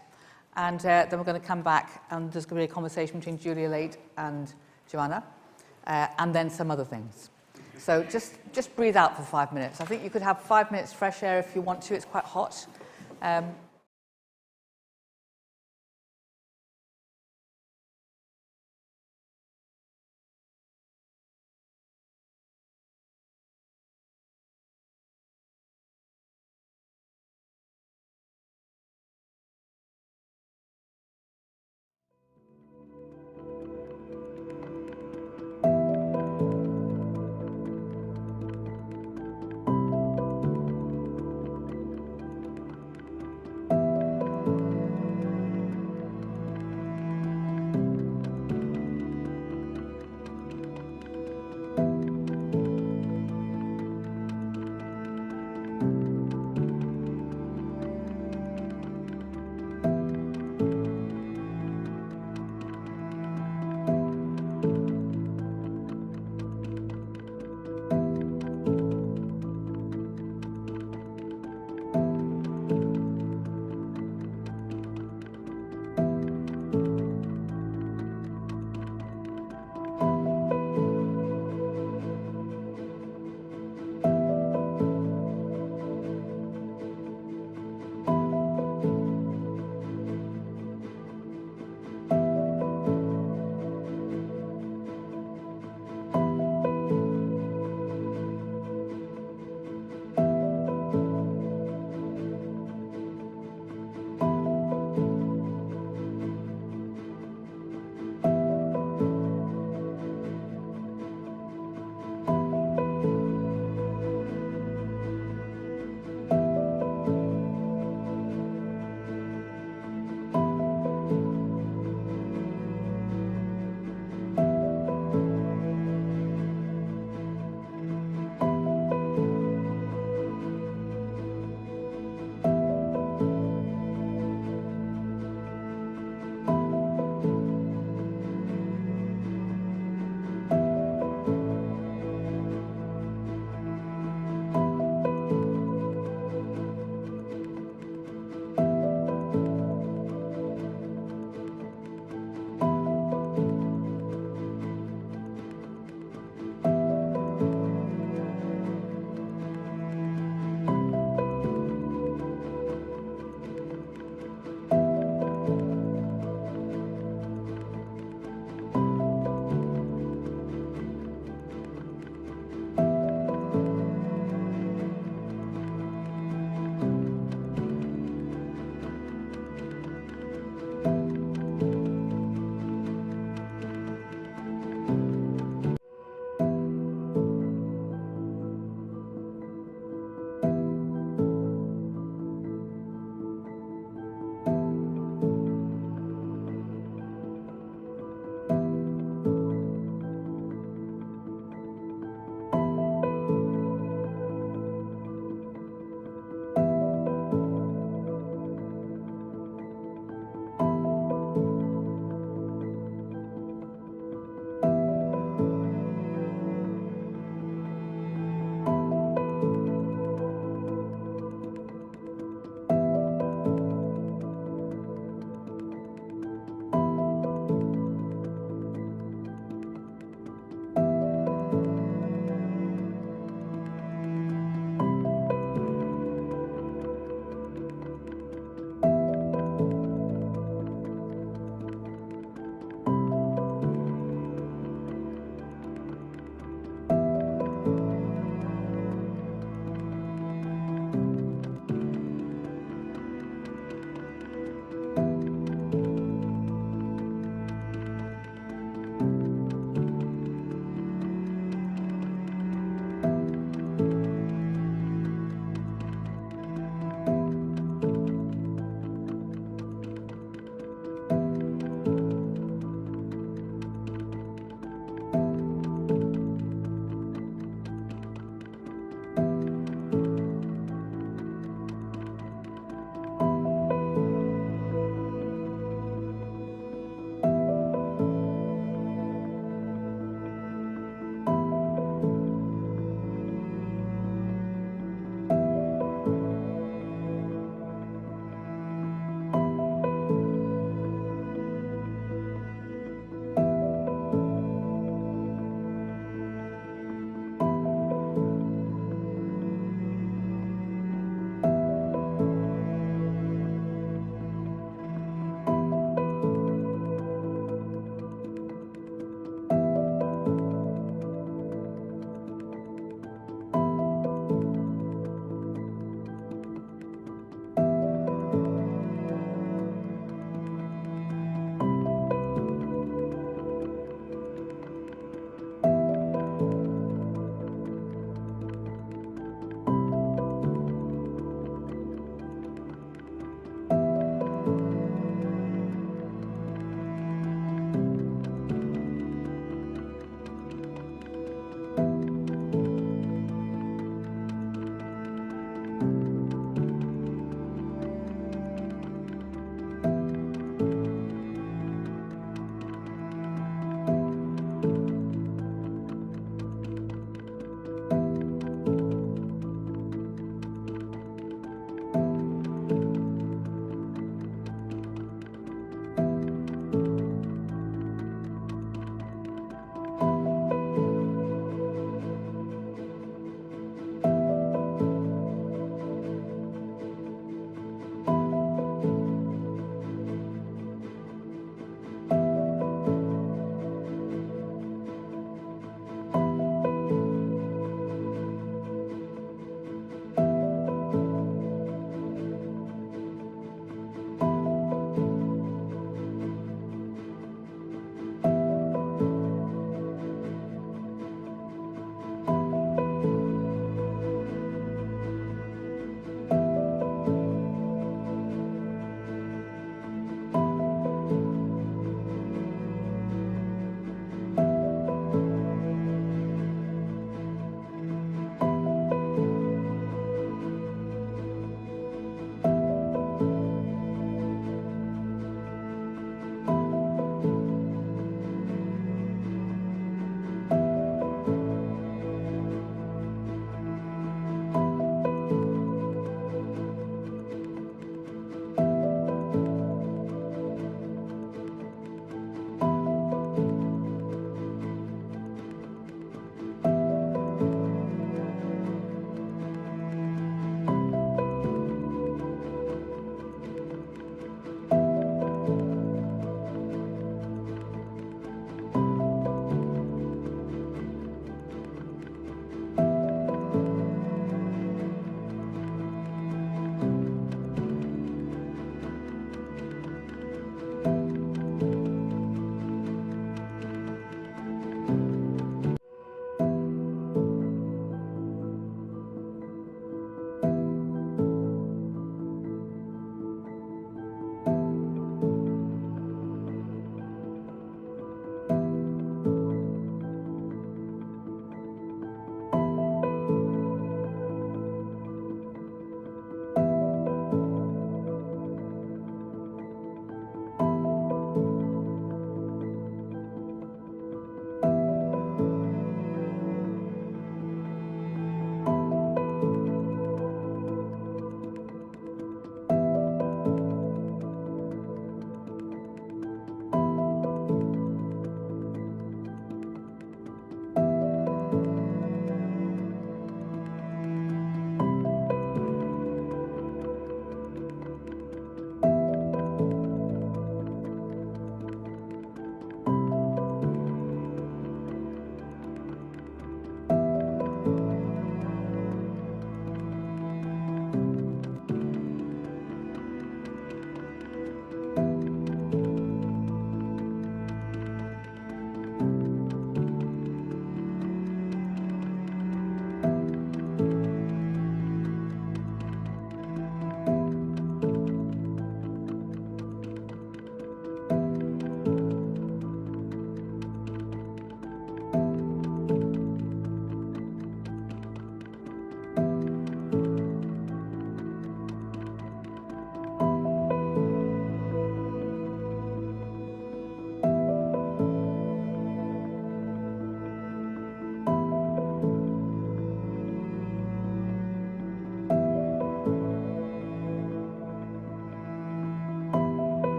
and then we're going to come back and there's going to be a conversation between Julia Laite and Joanna, and then some other things. So just breathe out for 5 minutes. I think you could have 5 minutes fresh air if you want to. It's quite hot.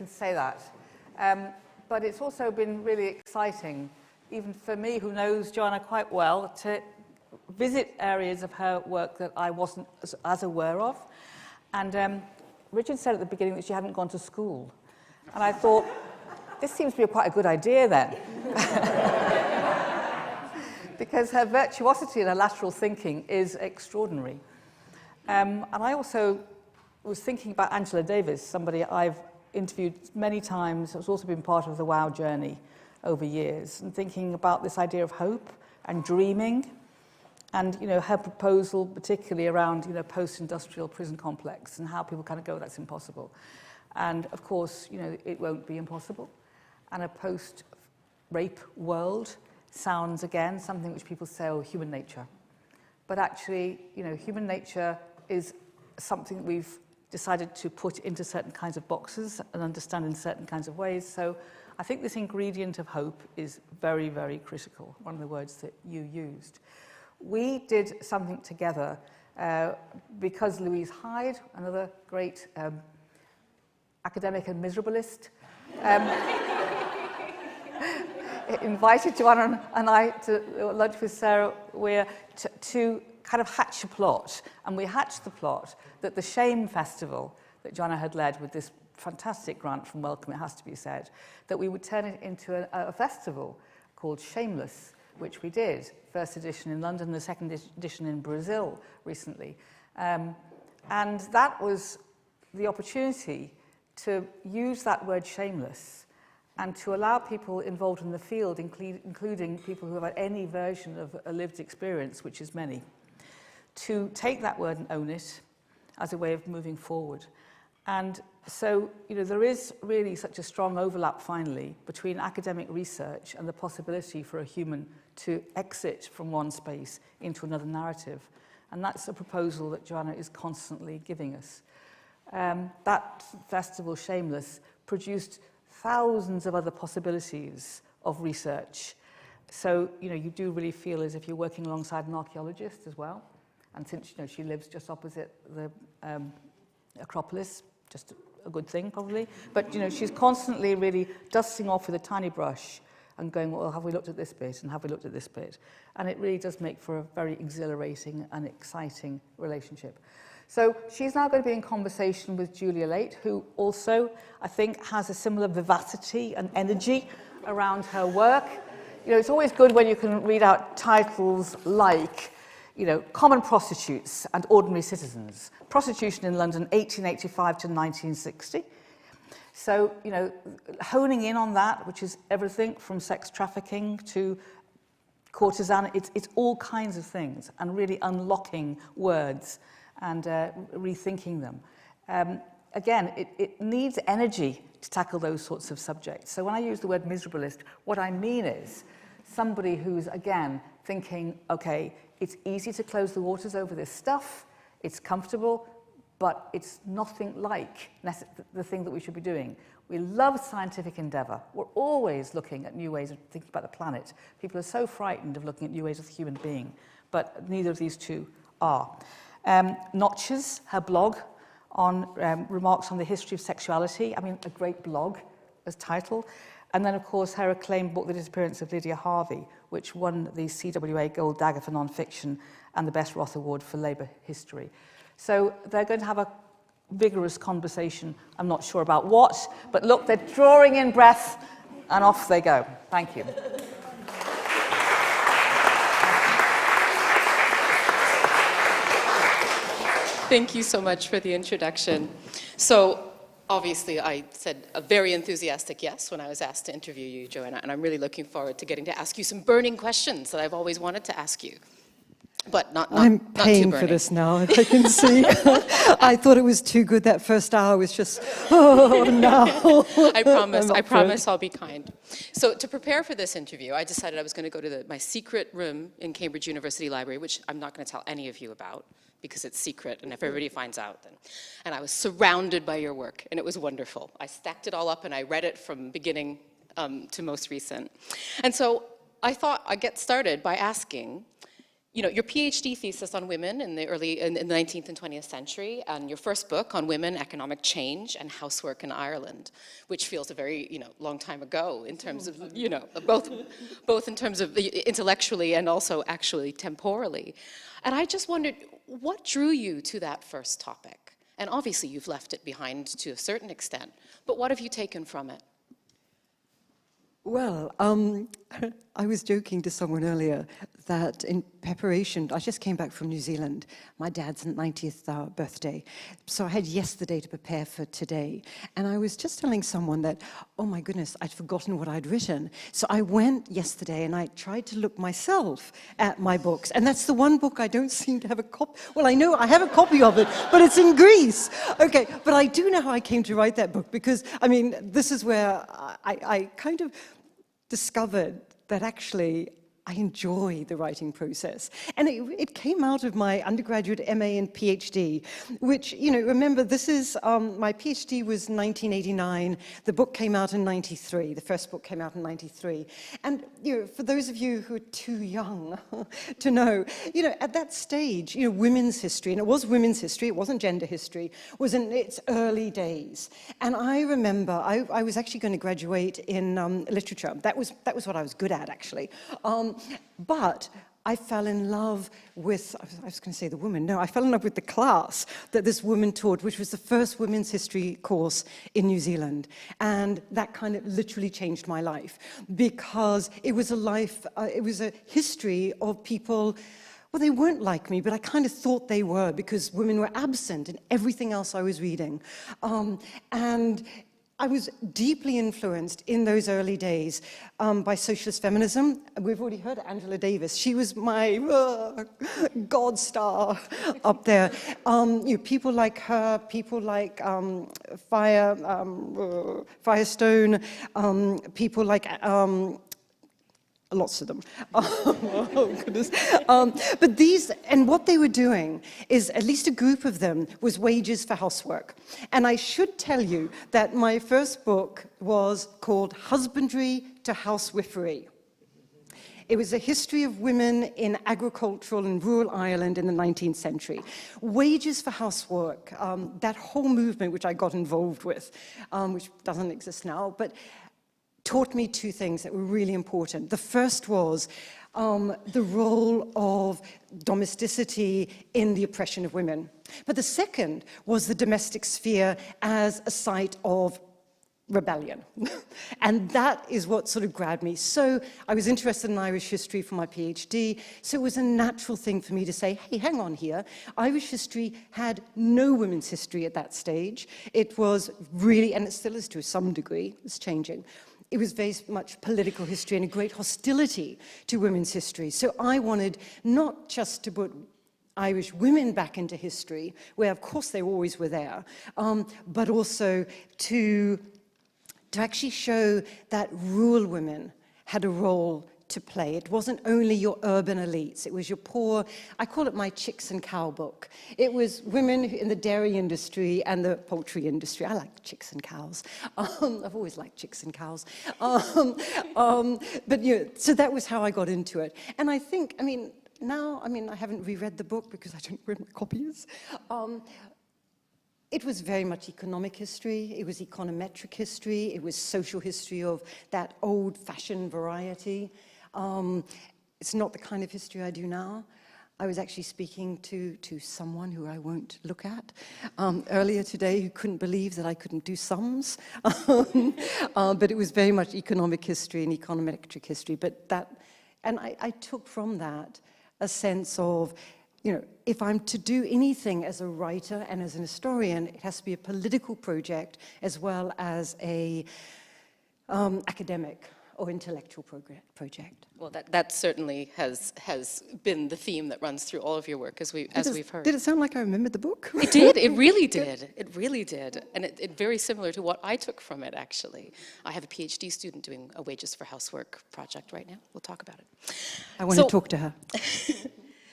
can say that. But it's also been really exciting, even for me, who knows Joanna quite well, to visit areas of her work that I wasn't as aware of. And Richard said at the beginning that she hadn't gone to school. And I thought, this seems to be quite a good idea then. Because her virtuosity and her lateral thinking is extraordinary. And I also was thinking about Angela Davis, somebody I've interviewed many times, has also been part of the WOW journey over years, and thinking about this idea of hope and dreaming, and her proposal particularly around post-industrial prison complex and how people kind of go, that's impossible. And of course, it won't be impossible. And a post-rape world sounds, again, something which people say, oh, human nature. But actually, human nature is something that we've decided to put into certain kinds of boxes and understand in certain kinds of ways. So I think this ingredient of hope is very, very critical, one of the words that you used. We did something together because Louise Hyde, another great academic and miserabilist, invited Joanna and I to lunch with Sarah Weir to kind of hatch a plot. And we hatched the plot that the Shame Festival that Joanna had led with this fantastic grant from Wellcome, it has to be said, that we would turn it into a festival called Shameless, which we did. First edition in London, the second edition in Brazil recently. And that was the opportunity to use that word shameless and to allow people involved in the field, including people who have had any version of a lived experience, which is many, to take that word and own it as a way of moving forward. And so, there is really such a strong overlap, finally, between academic research and the possibility for a human to exit from one space into another narrative. And that's a proposal that Joanna is constantly giving us. That festival, Shameless, produced thousands of other possibilities of research. So, you do really feel as if you're working alongside an archaeologist as well. And since, she lives just opposite the Acropolis, just a good thing, probably. But, she's constantly really dusting off with a tiny brush and going, well, have we looked at this bit? And have we looked at this bit? And it really does make for a very exhilarating and exciting relationship. So she's now going to be in conversation with Julia Laite, who also, I think, has a similar vivacity and energy around her work. It's always good when you can read out titles like, Common Prostitutes and Ordinary Citizens. Prostitution in London, 1885 to 1960. So, honing in on that, which is everything from sex trafficking to courtesan, it's all kinds of things, and really unlocking words and rethinking them. Again, it needs energy to tackle those sorts of subjects. So when I use the word miserabilist, what I mean is somebody who's, again, thinking, okay, it's easy to close the waters over this stuff, it's comfortable, but it's nothing like the thing that we should be doing. We love scientific endeavour. We're always looking at new ways of thinking about the planet. People are so frightened of looking at new ways of the human being, but neither of these two are. Notches, her blog, on remarks on the history of sexuality. I mean, a great blog as title. And then, of course, her acclaimed book, The Disappearance of Lydia Harvey, which won the CWA Gold Dagger for Nonfiction and the Best Roth Award for Labour History. So they're going to have a vigorous conversation. I'm not sure about what, but look, they're drawing in breath, and off they go. Thank you. Thank you so much for the introduction. So, obviously, I said a very enthusiastic yes when I was asked to interview you, Joanna, and I'm really looking forward to getting to ask you some burning questions that I've always wanted to ask you. But not I'm not paying too burning. for this now, if I can see. I thought it was too good. That first hour was just, oh, no. I promise I'll be kind. So to prepare for this interview, I decided I was going to go to my secret room in Cambridge University Library, which I'm not going to tell any of you about, because it's secret, and if everybody finds out, then. And I was surrounded by your work, and it was wonderful. I stacked it all up, and I read it from beginning to most recent. And so I thought I'd get started by asking, you know, your PhD thesis on women in the 19th and 20th century, and your first book on women, economic change, and housework in Ireland, which feels a very, you know, long time ago in terms of, you know, both in terms of intellectually and also actually temporally. And I just wondered, what drew you to that first topic? And obviously you've left it behind to a certain extent, but what have you taken from it? Well, I was joking to someone earlier that in preparation, I just came back from New Zealand. My dad's 90th birthday. So I had yesterday to prepare for today. And I was just telling someone that, oh my goodness, I'd forgotten what I'd written. So I went yesterday and I tried to look myself at my books. And that's the one book I don't seem to have a copy. Well, I know I have a copy of it, but it's in Greece. Okay, but I do know how I came to write that book because, I mean, this is where I kind of discovered that actually I enjoy the writing process. And it came out of my undergraduate MA and PhD, which, you know, remember, this is, my PhD was 1989, the book came out in 93, the first book came out in 93. And, you know, for those of you who are too young to know, you know, at that stage, you know, women's history, and it was women's history, it wasn't gender history, was in its early days. And I remember, I was actually going to graduate in literature. That was what I was good at, actually. But I fell in love with, I was going to say the woman, no, I fell in love with the class that this woman taught, which was the first women's history course in New Zealand. And that kind of literally changed my life because it was it was a history of people. Well, they weren't like me, but I kind of thought they were because women were absent in everything else I was reading. And I was deeply influenced in those early days by socialist feminism. We've already heard of Angela Davis. She was my God star up there. You know, people like her, people like Firestone, people like lots of them. Oh, goodness. But these, and what they were doing is, at least a group of them, was wages for housework. And I should tell you that my first book was called Husbandry to Housewifery. It was a history of women in agricultural and rural Ireland in the 19th century. Wages for housework, that whole movement which I got involved with, which doesn't exist now, but taught me two things that were really important. The first was the role of domesticity in the oppression of women. But the second was the domestic sphere as a site of rebellion. And that is what sort of grabbed me. So I was interested in Irish history for my PhD, so it was a natural thing for me to say, hey, hang on here. Irish history had no women's history at that stage. It was really, and it still is to some degree, it's changing. It was very much political history and a great hostility to women's history. So I wanted not just to put Irish women back into history, where of course they always were there, but also to actually show that rural women had a role to play. It wasn't only your urban elites, it was your poor, I call it my chicks and cow book. It was women in the dairy industry and the poultry industry. I like chicks and cows. I've always liked chicks and cows. But you know, so that was how I got into it. And I think, now, I haven't reread the book because I don't read my copies. It was very much economic history, it was econometric history, it was social history of that old-fashioned variety. It's not the kind of history I do now. I was actually speaking to someone who I won't look at earlier today who couldn't believe that I couldn't do sums. But it was very much economic history and econometric history. But that, and I took from that a sense of, you know, if I'm to do anything as a writer and as an historian, it has to be a political project as well as a academic or intellectual project. Well, that certainly has been the theme that runs through all of your work, as we've heard. Did it sound like I remembered the book? It did. It really did. It really did. And it very similar to what I took from it, actually. I have a PhD student doing a Wages for Housework project right now. We'll talk about it. I want to talk to her.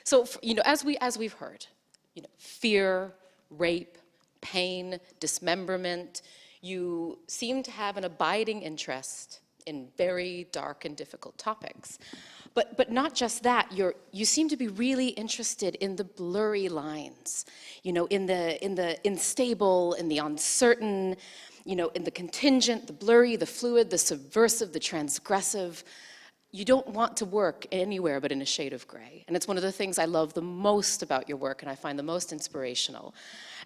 So, you know, as we've heard, you know, fear, rape, pain, dismemberment, you seem to have an abiding interest in very dark and difficult topics. But not just that, you seem to be really interested in the blurry lines, you know, in the unstable, in the uncertain, you know, in the contingent, the blurry, the fluid, the subversive, the transgressive. You don't want to work anywhere but in a shade of gray. And it's one of the things I love the most about your work and I find the most inspirational.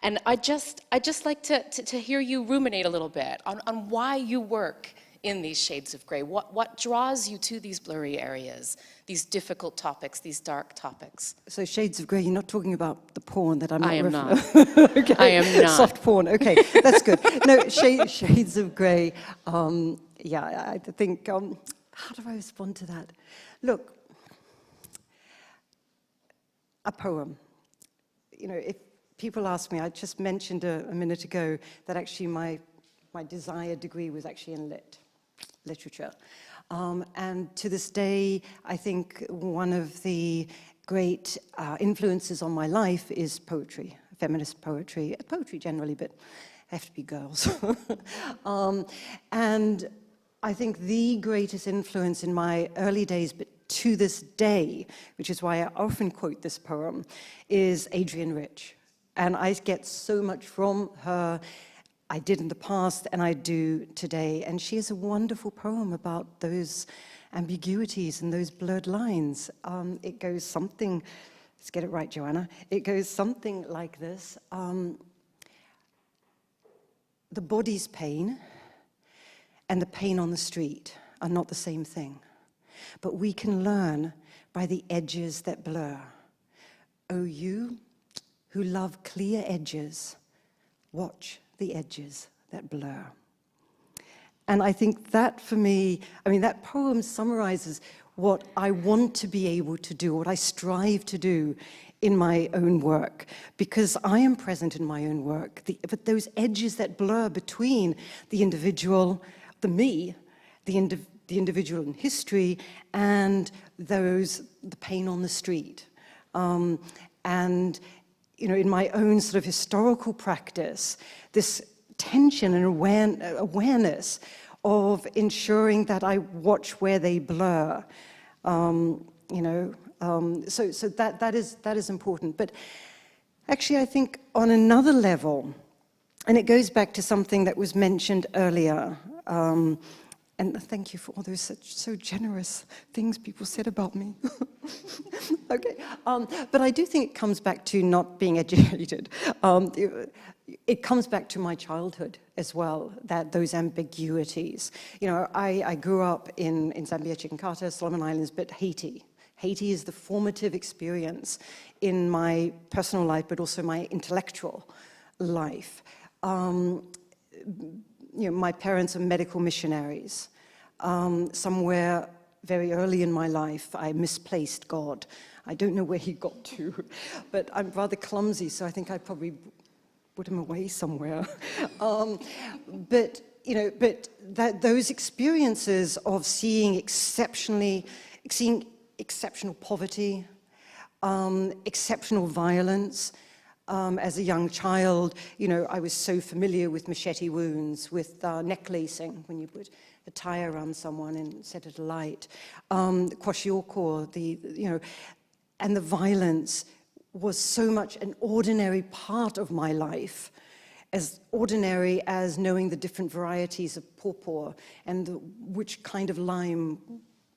And I just like to hear you ruminate a little bit on why you work in these shades of gray. What draws you to these blurry areas, these difficult topics, these dark topics? So shades of grey, you're not talking about the porn that I'm not... I am not. Okay. I am not. Soft porn, okay, that's good. No, shades of grey, yeah, I think, how do I respond to that? Look, a poem. You know, if people ask me, I just mentioned a minute ago that actually my desired degree was actually in literature. And to this day, I think one of the great influences on my life is poetry, feminist poetry generally, but they have to be girls. And I think the greatest influence in my early days, but to this day, which is why I often quote this poem, is Adrienne Rich. And I get so much from her. I did in the past and I do today. And she has a wonderful poem about those ambiguities and those blurred lines. It goes something, let's get it right, Joanna. It goes something like this. The body's pain and the pain on the street are not the same thing. But we can learn by the edges that blur. Oh, you who love clear edges, watch the edges that blur. And I think that for me, I mean, that poem summarizes what I want to be able to do, what I strive to do in my own work, because I am present in my own work. But those edges that blur between the individual, the me, the individual in history, and the pain on the street. And, you know, in my own sort of historical practice, this tension and awareness of ensuring that I watch where they blur, you know, so that is important. But actually, I think on another level, and it goes back to something that was mentioned earlier, and thank you for all those so generous things people said about me. Okay, but I do think it comes back to not being educated. It comes back to my childhood as well, that those ambiguities. You know, I grew up in Zambia, Chicken-Carter, Solomon Islands, but Haiti. Haiti is the formative experience in my personal life, but also my intellectual life. You know, my parents are medical missionaries. Somewhere very early in my life, I misplaced God. I don't know where he got to, but I'm rather clumsy, so I think I probably put him away somewhere. But you know, those experiences of seeing exceptional poverty, exceptional violence. As a young child, you know, I was so familiar with machete wounds, with necklacing, when you put a tie around someone and set it alight. Kwashiorkor, you know, and the violence was so much an ordinary part of my life, as ordinary as knowing the different varieties of pawpaw and which kind of lime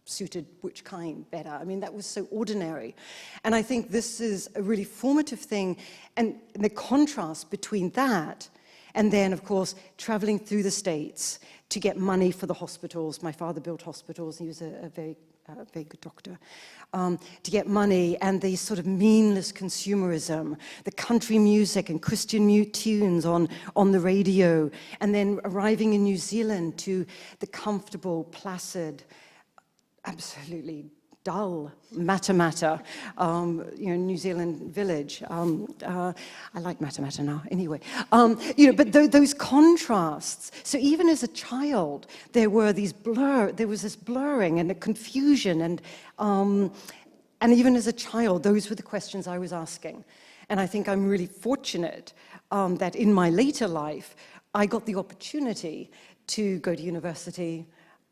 suited which kind better. I mean, that was so ordinary. And I think this is a really formative thing, and the contrast between that and then, of course, traveling through the States to get money for the hospitals. My father built hospitals. He was a very good doctor. To get money, and the sort of meaningless consumerism, the country music and Christian tunes on the radio, and then arriving in New Zealand to the comfortable, placid, absolutely dull Matamata, you know, New Zealand village. I like Matamata now, anyway. You know, but those contrasts. So even as a child, there was this blurring and a confusion, and even as a child, those were the questions I was asking. And I think I'm really fortunate that in my later life, I got the opportunity to go to university,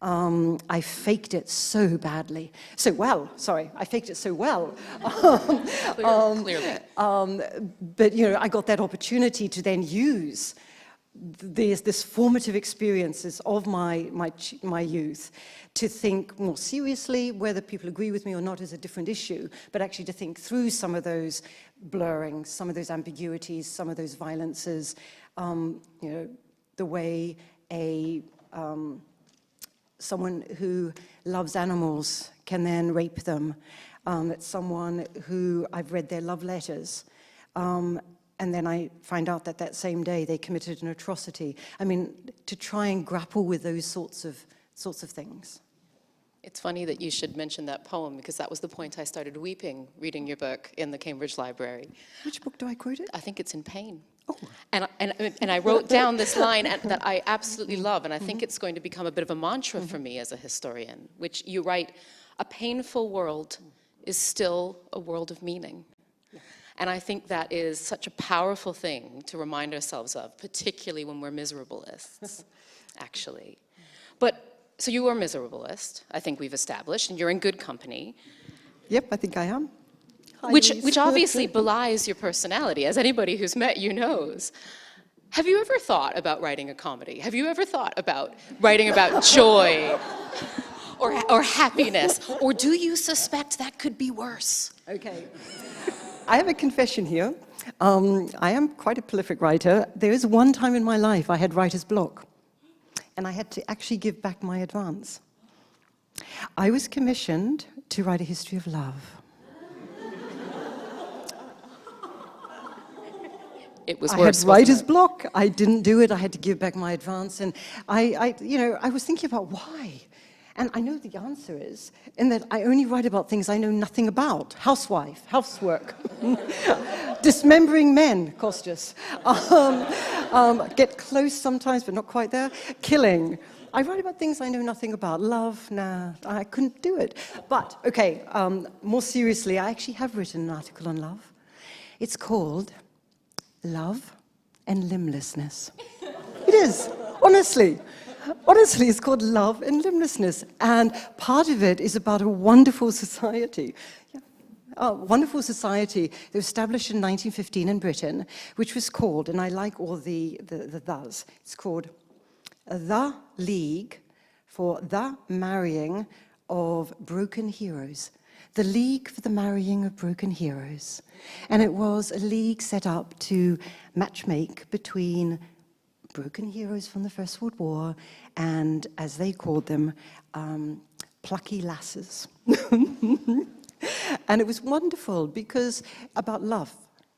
I faked it so badly. I faked it so well. Clearly. But, you know, I got that opportunity to then use this formative experiences of my youth to think more seriously. Whether people agree with me or not is a different issue, but actually to think through some of those blurrings, some of those ambiguities, some of those violences, you know, the way someone who loves animals can then rape them. It's someone who I've read their love letters, and then I find out that that same day they committed an atrocity. I mean, to try and grapple with those sorts of things. It's funny that you should mention that poem, because that was the point I started weeping reading your book in the Cambridge Library. Which book do I quote it? I think it's In Pain. Oh. And I wrote down this line that I absolutely love, and I think it's going to become a bit of a mantra for me as a historian, which you write, a painful world is still a world of meaning. And I think that is such a powerful thing to remind ourselves of, particularly when we're miserablists, actually. But, so you are a miserablist, I think we've established, and you're in good company. Yep, I think I am. Which obviously belies your personality, as anybody who's met you knows. Have you ever thought about writing a comedy? Have you ever thought about writing about joy or happiness? Or do you suspect that could be worse? Okay. I have a confession here. I am quite a prolific writer. There is one time in my life I had writer's block, and I had to actually give back my advance. I was commissioned to write a history of love. It was I worse, had writer's wasn't it? block. I didn't do it. I had to give back my advance. And I was thinking about why. And I know the answer is in that I only write about things I know nothing about. Housewife, housework, dismembering men, Costas. Get close sometimes, but not quite there. Killing. I write about things I know nothing about. Love, nah, I couldn't do it. But, okay, more seriously, I actually have written an article on love. It's called Love and Limblessness. It is, honestly. Honestly, it's called Love and Limblessness. And part of it is about a wonderful society. Yeah. A wonderful society that was established in 1915 in Britain, which was called, and I like all the thus, it's called The League for the Marrying of Broken Heroes. The League for the Marrying of Broken Heroes. And it was a league set up to matchmake between broken heroes from the First World War and, as they called them, plucky lasses. And it was wonderful because about love.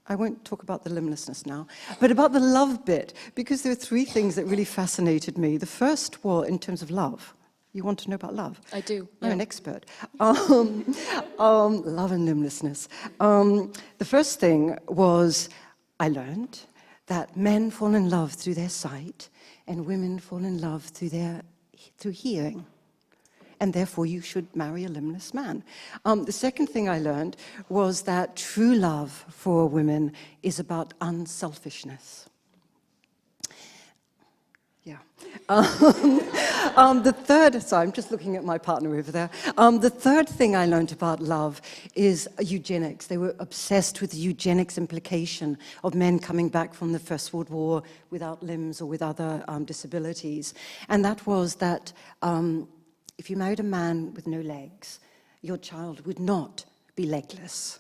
I won't talk about the limblessness now, but about the love bit, because there are three things that really fascinated me. The first, well, in terms of love. You want to know about love? I do. I'm an expert. Love and limblessness. The first thing was I learned that men fall in love through their sight and women fall in love through hearing. And therefore you should marry a limbless man. The second thing I learned was that true love for women is about unselfishness. Yeah. The third, sorry, I'm just looking at my partner over there. The third thing I learned about love is eugenics. They were obsessed with the eugenics implication of men coming back from the First World War without limbs or with other disabilities. And that was that if you married a man with no legs, your child would not be legless.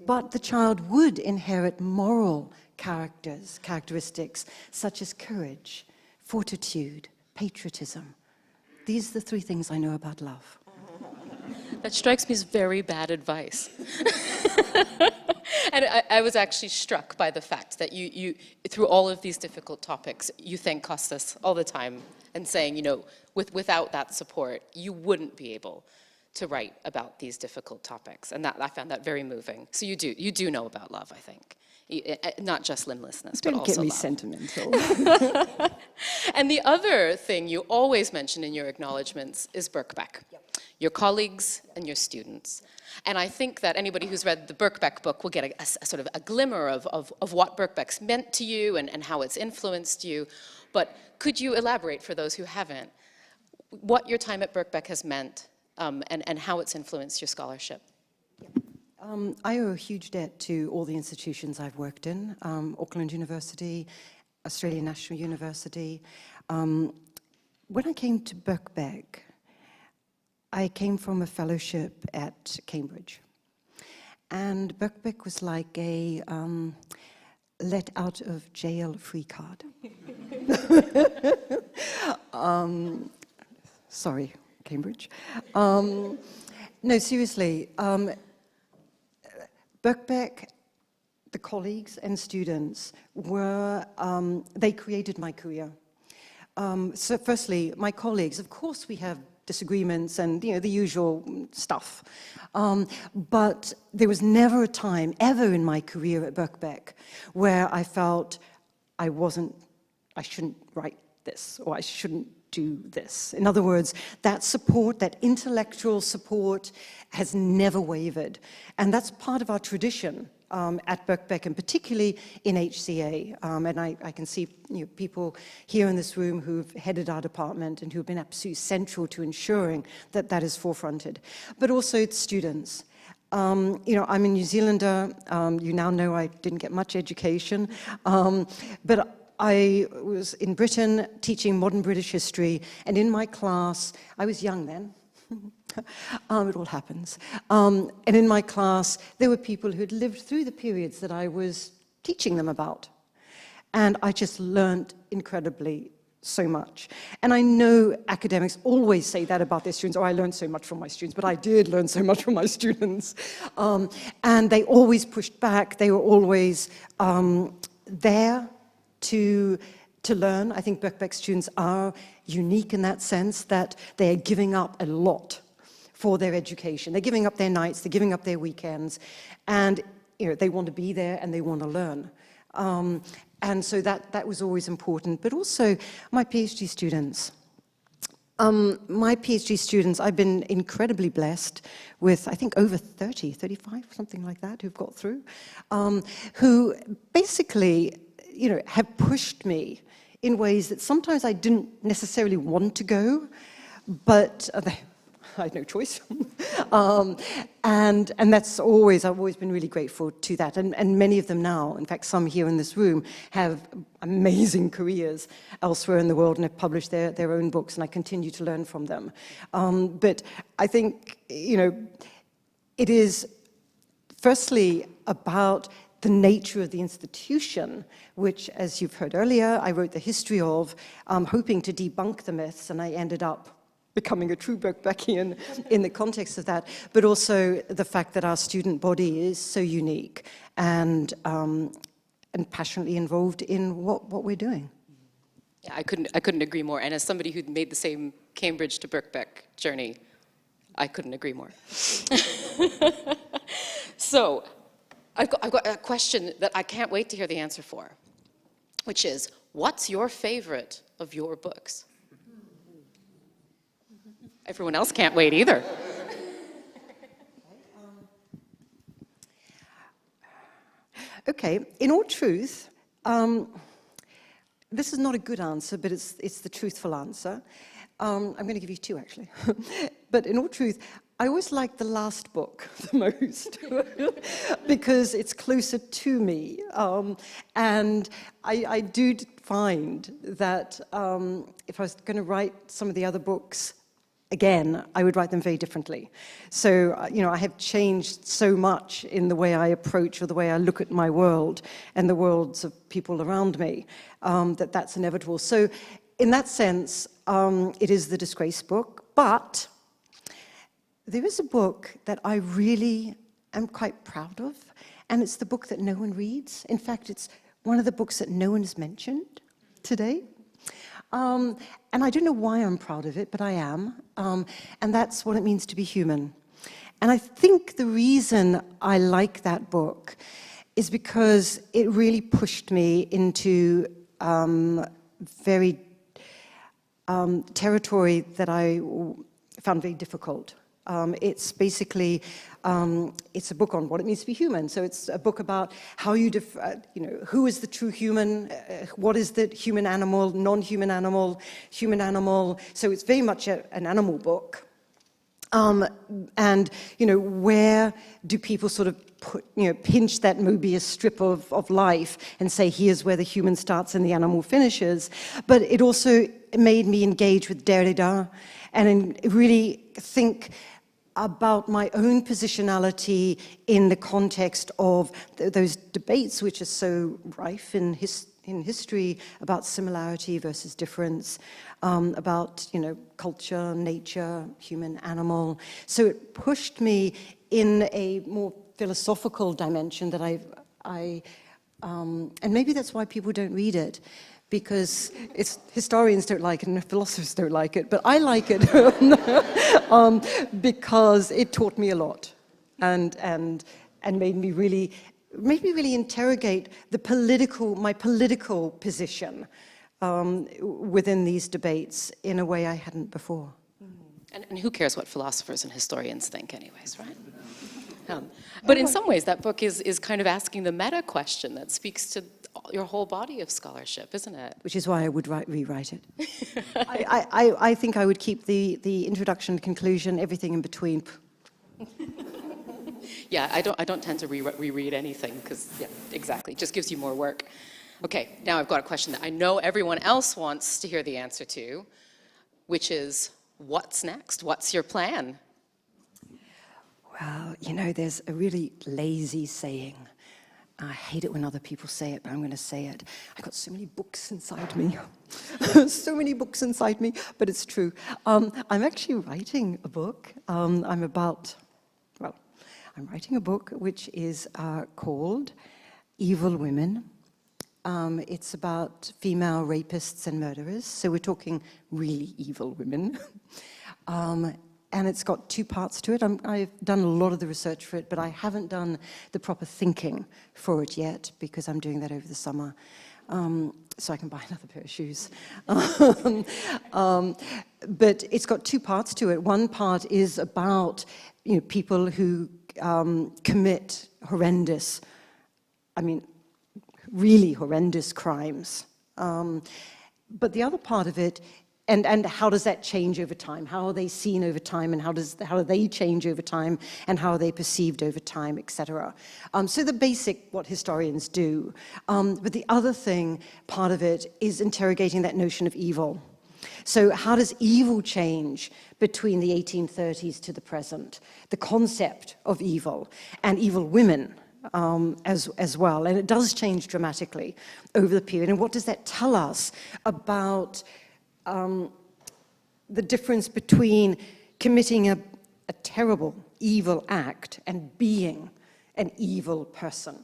But the child would inherit moral characteristics such as courage, fortitude, patriotism. These are the three things I know about love. That strikes me as very bad advice. And I was actually struck by the fact that you, through all of these difficult topics, you thank Costas all the time and saying, you know, without that support, you wouldn't be able to write about these difficult topics. And that I found that very moving. So you do know about love, I think. Not just limblessness, but also love. Don't get me sentimental. And the other thing you always mention in your acknowledgements is Birkbeck, your colleagues and your students. And I think that anybody who's read the Birkbeck book will get a sort of a glimmer of what Birkbeck's meant to you and how it's influenced you. But could you elaborate for those who haven't? what your time at Birkbeck has meant and how it's influenced your scholarship. I owe a huge debt to all the institutions I've worked in, Auckland University, Australian National University. When I came to Birkbeck, I came from a fellowship at Cambridge. And Birkbeck was like a let out of jail free card. Sorry, Cambridge. No, seriously. Birkbeck, the colleagues and students were, they created my career. So firstly, my colleagues, of course we have disagreements and, you know, the usual stuff. But there was never a time, ever in my career at Birkbeck, where I felt I shouldn't write this, or I shouldn't do this. In other words, that support, that intellectual support, has never wavered. And that's part of our tradition at Birkbeck, and particularly in HCA. And I can see, you know, people here in this room who've headed our department and who've been absolutely central to ensuring that that is forefronted. But also it's students. You know, I'm a New Zealander. You now know I didn't get much education. But I was in Britain teaching modern British history, and in my class, I was young then. It all happens. And in my class, there were people who had lived through the periods that I was teaching them about. And I just learned incredibly so much. And I know academics always say that about their students. Oh, I learned so much from my students, but I did learn so much from my students. And they always pushed back. They were always there to learn. I think Birkbeck students are unique in that sense that they are giving up a lot for their education. They're giving up their nights, they're giving up their weekends, and, you know, they want to be there and they want to learn. And so that was always important. But also my PhD students. I've been incredibly blessed with, I think, over 30, 35, something like that, who've got through, who basically, you know, have pushed me in ways that sometimes I didn't necessarily want to go, but I had no choice. And that's always, I've always been really grateful to that. And many of them now, in fact, some here in this room, have amazing careers elsewhere in the world and have published their own books, and I continue to learn from them. But I think, you know, it is firstly about the nature of the institution, which, as you've heard earlier, I wrote the history of, hoping to debunk the myths, and I ended up becoming a true Birkbeckian in the context of that, but also the fact that our student body is so unique and passionately involved in what we're doing. Yeah, I couldn't agree more. And as somebody who'd made the same Cambridge to Birkbeck journey, I couldn't agree more. So, I've got a question that I can't wait to hear the answer for, which is, what's your favorite of your books? Everyone else can't wait either. Okay, in all truth, this is not a good answer, but it's the truthful answer. I'm going to give you two, actually. But in all truth, I always like the last book the most because it's closer to me. And I do find that if I was going to write some of the other books again, I would write them very differently. So, you know, I have changed so much in the way I approach or the way I look at my world and the worlds of people around me, that's inevitable. So, in that sense, it is the Disgrace book, but there is a book that I really am quite proud of, and it's the book that no one reads. In fact, it's one of the books that no one has mentioned today. And I don't know why I'm proud of it, but I am. And that's What It Means to Be Human. And I think the reason I like that book is because it really pushed me into very territory that I found very difficult It's basically, it's a book on what it means to be human. So it's a book about how you, who is the true human, what is the human animal, non-human animal, human animal. So it's very much an animal book. And, where do people sort of pinch that Mobius strip of life and say, here's where the human starts and the animal finishes. But it also made me engage with Derrida and really think about my own positionality in the context of those debates which are so rife in history about similarity versus difference, about culture, nature, human, animal. So it pushed me in a more philosophical dimension that and maybe that's why people don't read it, because historians don't like it and philosophers don't like it, but I like it because it taught me a lot and made me really interrogate my political position within these debates in a way I hadn't before. And who cares what philosophers and historians think anyways, right? But in some ways, that book is kind of asking the meta question that speaks to your whole body of scholarship, isn't it? Which is why I would rewrite it. I think I would keep the introduction, conclusion, everything in between. Yeah, I don't tend to reread anything because, yeah, exactly. It just gives you more work. Okay, now I've got a question that I know everyone else wants to hear the answer to, which is, what's next? What's your plan? Well, there's a really lazy saying. I hate it when other people say it, but I'm going to say it. I've got so many books inside me. So many books inside me, but it's true. I'm actually writing a book. I'm writing a book which is called Evil Women. It's about female rapists and murderers. So we're talking really evil women. And it's got two parts to it. I've done a lot of the research for it, but I haven't done the proper thinking for it yet because I'm doing that over the summer, so I can buy another pair of shoes. But it's got two parts to it. One part is about people who commit really horrendous crimes. But the other part of it, and how does that change over time? How are they seen over time, and how do they change over time, and how are they perceived over time, etc. So the basic, what historians do. But the other part of it, is interrogating that notion of evil. So how does evil change between the 1830s to the present? The concept of evil and evil women as well. And it does change dramatically over the period. And what does that tell us about the difference between committing a terrible, evil act and being an evil person,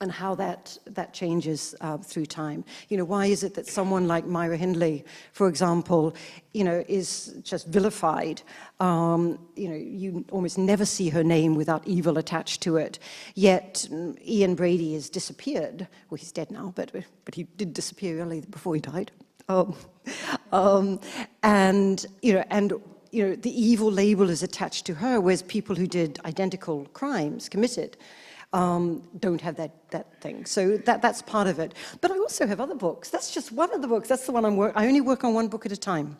and how that changes through time? Why is it that someone like Myra Hindley, for example, is just vilified? You almost never see her name without evil attached to it. Yet Ian Brady has disappeared. Well, he's dead now, but he did disappear early before he died. The evil label is attached to her, whereas people who did identical crimes committed don't have that thing. So that's part of it. But I also have other books. That's just one of the books. That's the one I only work on one book at a time.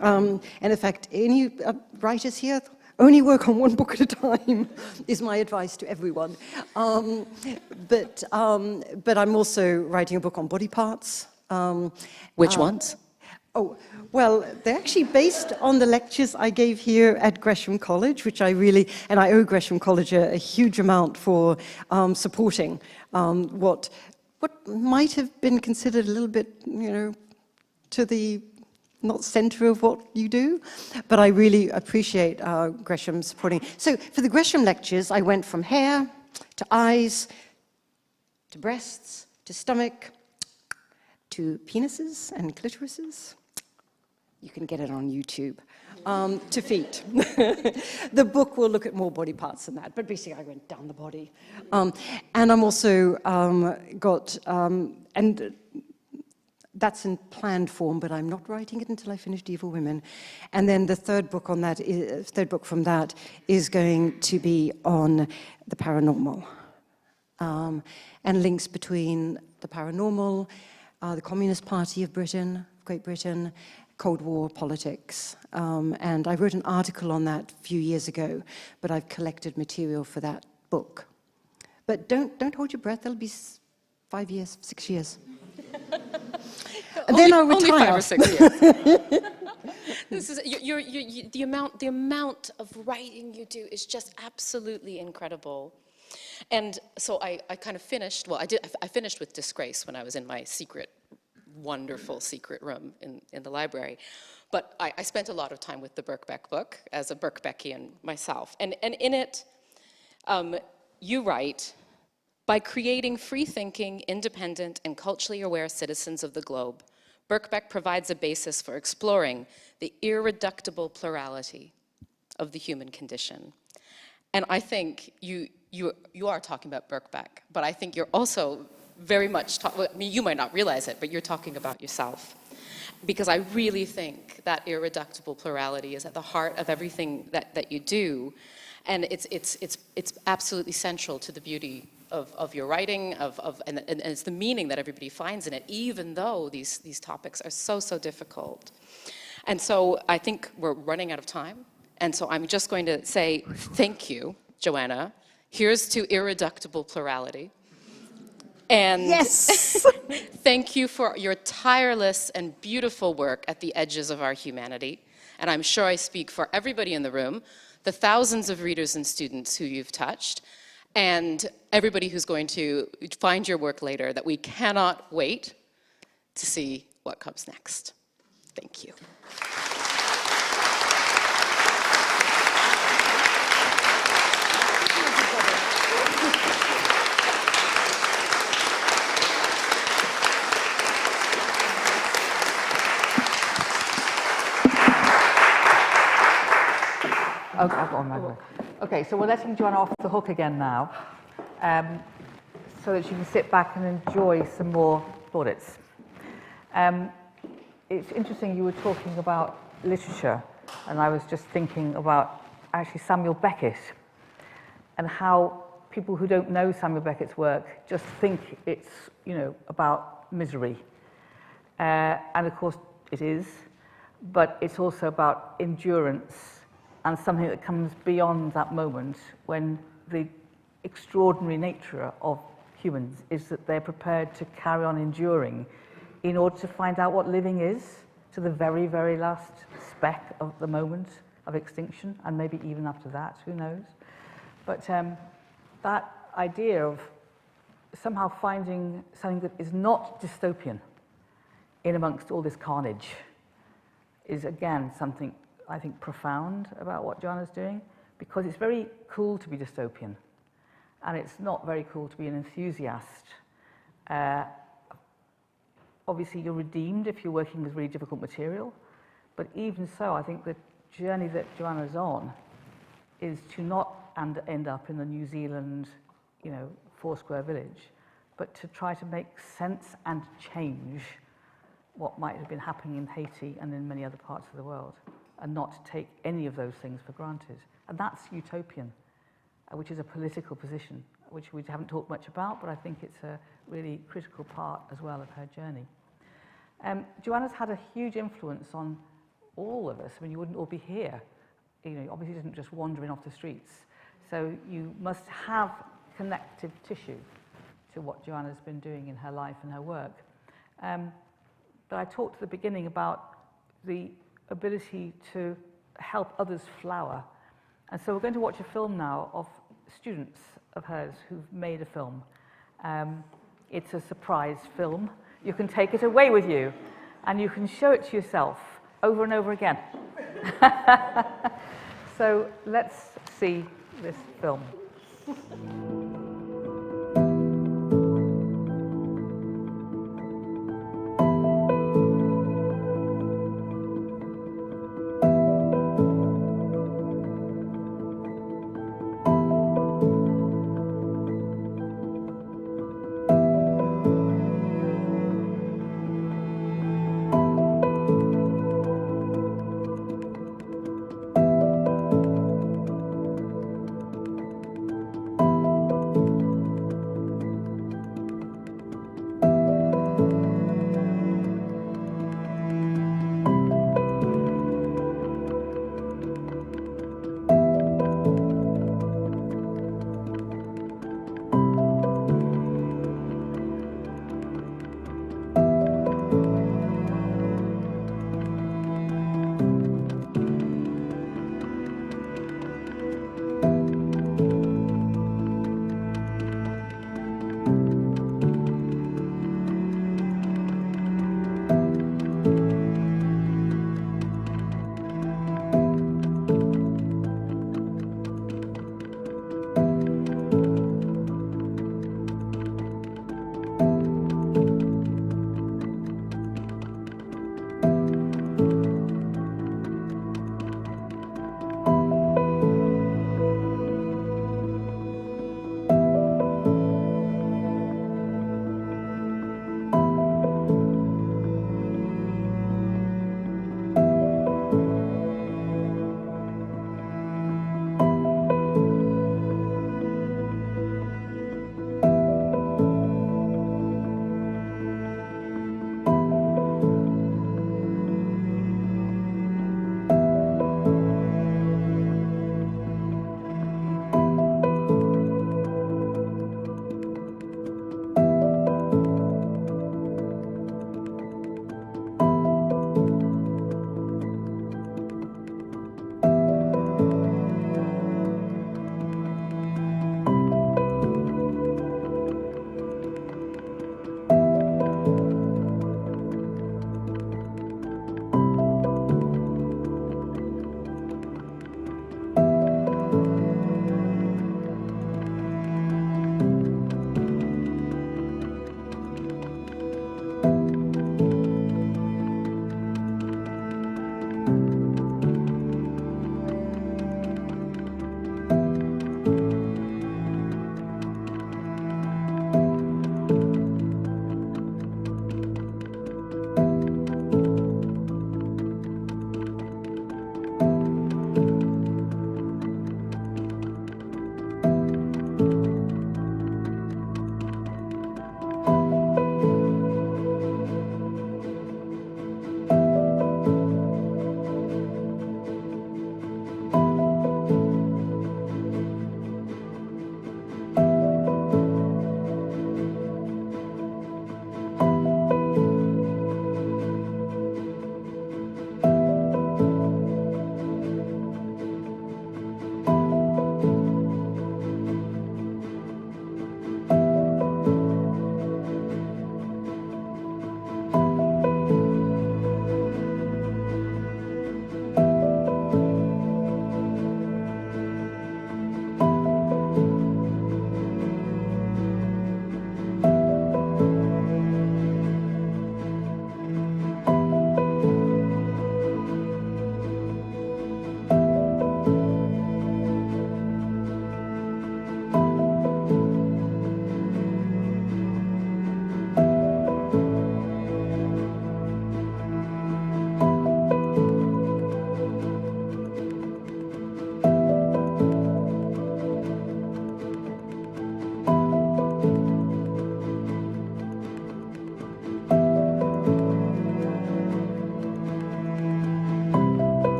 And in fact, any writers here, only work on one book at a time is my advice to everyone. But I'm also writing a book on body parts. Which ones? Oh, well, they're actually based on the lectures I gave here at Gresham College, which I owe Gresham College a huge amount for supporting what might have been considered a little bit, to the not center of what you do, but I really appreciate Gresham supporting. So for the Gresham lectures, I went from hair to eyes to breasts to stomach to penises and clitorises. You can get it on YouTube. To feet. The book will look at more body parts than that, but basically I went down the body. And I'm also and that's in planned form, but I'm not writing it until I finish Evil Women. And then the third book from that is going to be on the paranormal, and links between the paranormal, the Communist Party of Britain, Great Britain, Cold War politics. And I wrote an article on that a few years ago, but I've collected material for that book. But don't hold your breath, that'll be 5 years, 6 years. And then I'll retire. Only 5 or 6 years. This is, the amount of writing you do is just absolutely incredible. And so I kind of finished, well, I finished with Disgrace when I was in my secret, wonderful secret room in the library. But I spent a lot of time with the Birkbeck book as a Birkbeckian myself. And in it, you write, by creating free-thinking, independent, and culturally aware citizens of the globe, Birkbeck provides a basis for exploring the irreducible plurality of the human condition. And I think you are talking about Birkbeck, but I think you're also very much, I mean, you might not realize it, but you're talking about yourself. Because I really think that irreducible plurality is at the heart of everything that you do. And it's absolutely central to the beauty of your writing, and it's the meaning that everybody finds in it, even though these topics are so difficult. And so I think we're running out of time. And so I'm just going to say thank you, Joanna. Here's to irreducible plurality. And Yes! thank you for your tireless and beautiful work at the edges of our humanity. And I'm sure I speak for everybody in the room, the thousands of readers and students who you've touched, and everybody who's going to find your work later, that we cannot wait to see what comes next. Thank you. Okay, I've got on my way. Okay, so we're letting Joanna off the hook again now, so that she can sit back and enjoy some more plaudits. It's interesting you were talking about literature, and I was just thinking about actually Samuel Beckett, and how people who don't know Samuel Beckett's work just think it's, about misery. And of course it is, but it's also about endurance, and something that comes beyond that moment, when the extraordinary nature of humans is that they're prepared to carry on enduring in order to find out what living is, to the very, very last speck of the moment of extinction, and maybe even after that, who knows. But that idea of somehow finding something that is not dystopian in amongst all this carnage is, again, something I think profound about what Joanna's doing, because it's very cool to be dystopian, and it's not very cool to be an enthusiast. Obviously, you're redeemed if you're working with really difficult material, but even so, I think the journey that Joanna's on is to not end up in the New Zealand, Foursquare village, but to try to make sense and change what might have been happening in Haiti and in many other parts of the world, and not to take any of those things for granted. And that's utopian, which is a political position, which we haven't talked much about, but I think it's a really critical part as well of her journey. Joanna's had a huge influence on all of us. I mean, you wouldn't all be here. Obviously, isn't just wandering off the streets. So you must have connective tissue to what Joanna's been doing in her life and her work. But I talked at the beginning about the ability to help others flower. And so we're going to watch a film now of students of hers who've made a film. It's a surprise film. You can take it away with you, and you can show it to yourself over and over again. So let's see this film.